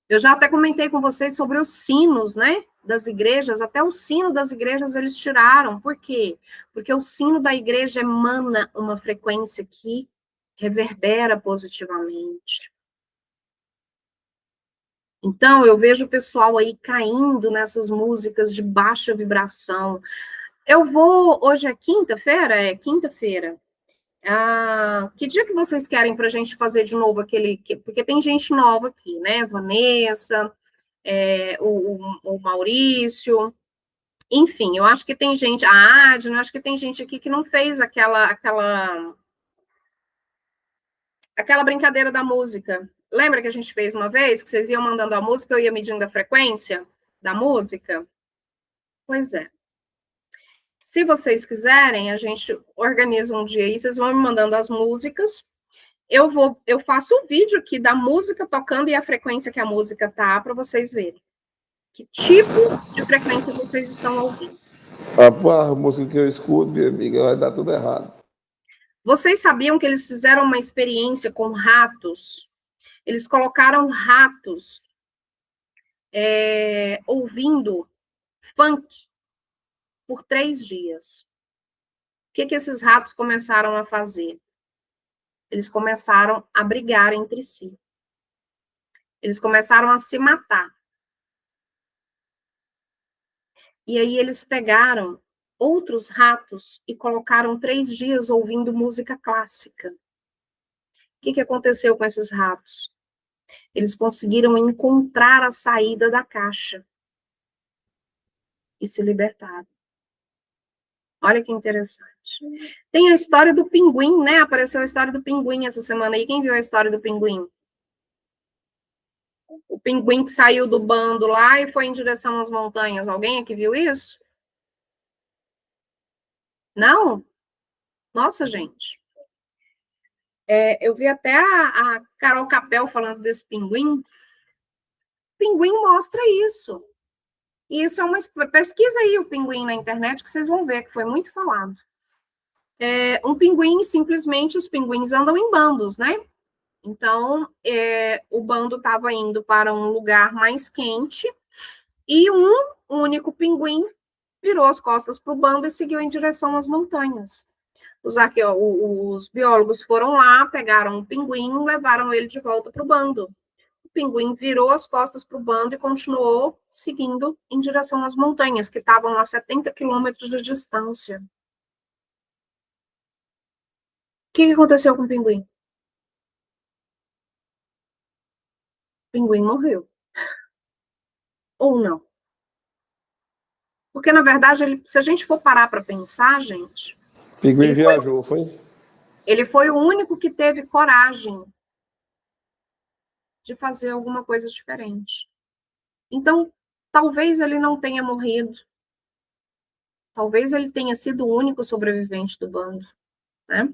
Eu já até comentei com vocês sobre os sinos, né, das igrejas, até o sino das igrejas eles tiraram. Por quê? Porque o sino da igreja emana uma frequência que reverbera positivamente. Então, eu vejo o pessoal aí caindo nessas músicas de baixa vibração. Hoje é quinta-feira? É quinta-feira. Que dia que vocês querem para a gente fazer de novo porque tem gente nova aqui, né? Vanessa, o Maurício, enfim, eu acho que tem gente, a Adna, acho que tem gente aqui que não fez aquela brincadeira da música. Lembra que a gente fez uma vez, que vocês iam mandando a música, eu ia medindo a frequência da música? Pois é. Se vocês quiserem, a gente organiza um dia aí, vocês vão me mandando as músicas. Eu faço o vídeo aqui da música tocando e a frequência que a música tá, para vocês verem. Que tipo de frequência vocês estão ouvindo? A música que eu escuto, minha amiga, vai dar tudo errado. Vocês sabiam que eles fizeram uma experiência com ratos? Eles colocaram ratos ouvindo funk por 3 dias. O que esses ratos começaram a fazer? Eles começaram a brigar entre si. Eles começaram a se matar. E aí eles pegaram outros ratos e colocaram 3 dias ouvindo música clássica. O que aconteceu com esses ratos? Eles conseguiram encontrar a saída da caixa e se libertaram. Olha que interessante. Tem a história do pinguim, né? Apareceu a história do pinguim essa semana aí. Quem viu a história do pinguim? O pinguim que saiu do bando lá e foi em direção às montanhas. Alguém aqui viu isso? Não? Nossa, gente. Eu vi até a Carol Capel falando desse pinguim. O pinguim mostra isso. E isso é uma... Pesquisa aí o pinguim na internet que vocês vão ver que foi muito falado. Um pinguim, simplesmente, os pinguins andam em bandos, né? Então, o bando estava indo para um lugar mais quente e um único pinguim virou as costas para o bando e seguiu em direção às montanhas. Os biólogos foram lá, pegaram o pinguim e levaram ele de volta para o bando. O pinguim virou as costas para o bando e continuou seguindo em direção às montanhas, que estavam a 70 quilômetros de distância. O que aconteceu com o pinguim? O pinguim morreu. Ou não? Porque, na verdade, se a gente for parar para pensar, gente... O pinguim viajou, foi? Ele foi o único que teve coragem de fazer alguma coisa diferente. Então, talvez ele não tenha morrido. Talvez ele tenha sido o único sobrevivente do bando, né?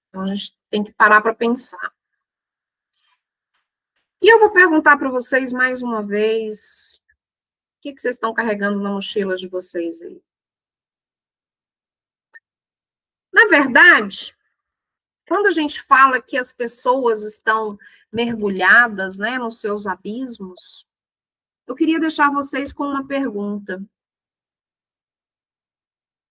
Então, a gente tem que parar para pensar. E eu vou perguntar para vocês mais uma vez, o que vocês estão carregando na mochila de vocês aí? Na verdade, quando a gente fala que as pessoas estão mergulhadas, né, nos seus abismos, eu queria deixar vocês com uma pergunta.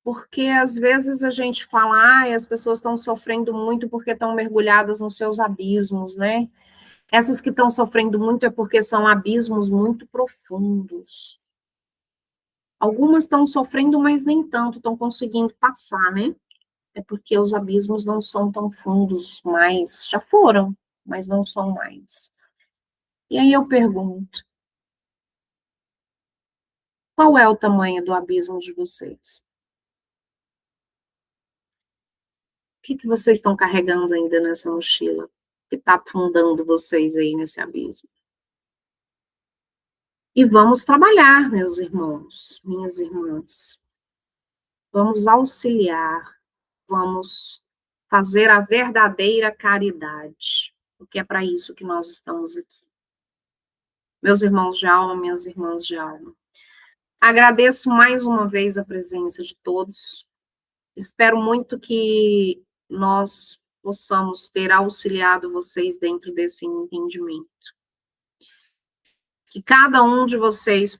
Porque, às vezes, a gente fala, as pessoas estão sofrendo muito porque estão mergulhadas nos seus abismos, né? Essas que estão sofrendo muito é porque são abismos muito profundos. Algumas estão sofrendo, mas nem tanto, estão conseguindo passar, né? É porque os abismos não são tão fundos mais, já foram, mas não são mais. E aí eu pergunto, qual é o tamanho do abismo de vocês? O que vocês estão carregando ainda nessa mochila? Que está afundando vocês aí nesse abismo? E vamos trabalhar, meus irmãos, minhas irmãs. Vamos auxiliar, vamos fazer a verdadeira caridade, porque é para isso que nós estamos aqui. Meus irmãos de alma, minhas irmãs de alma. Agradeço mais uma vez a presença de todos. Espero muito que nós possamos ter auxiliado vocês dentro desse entendimento. Que cada um de vocês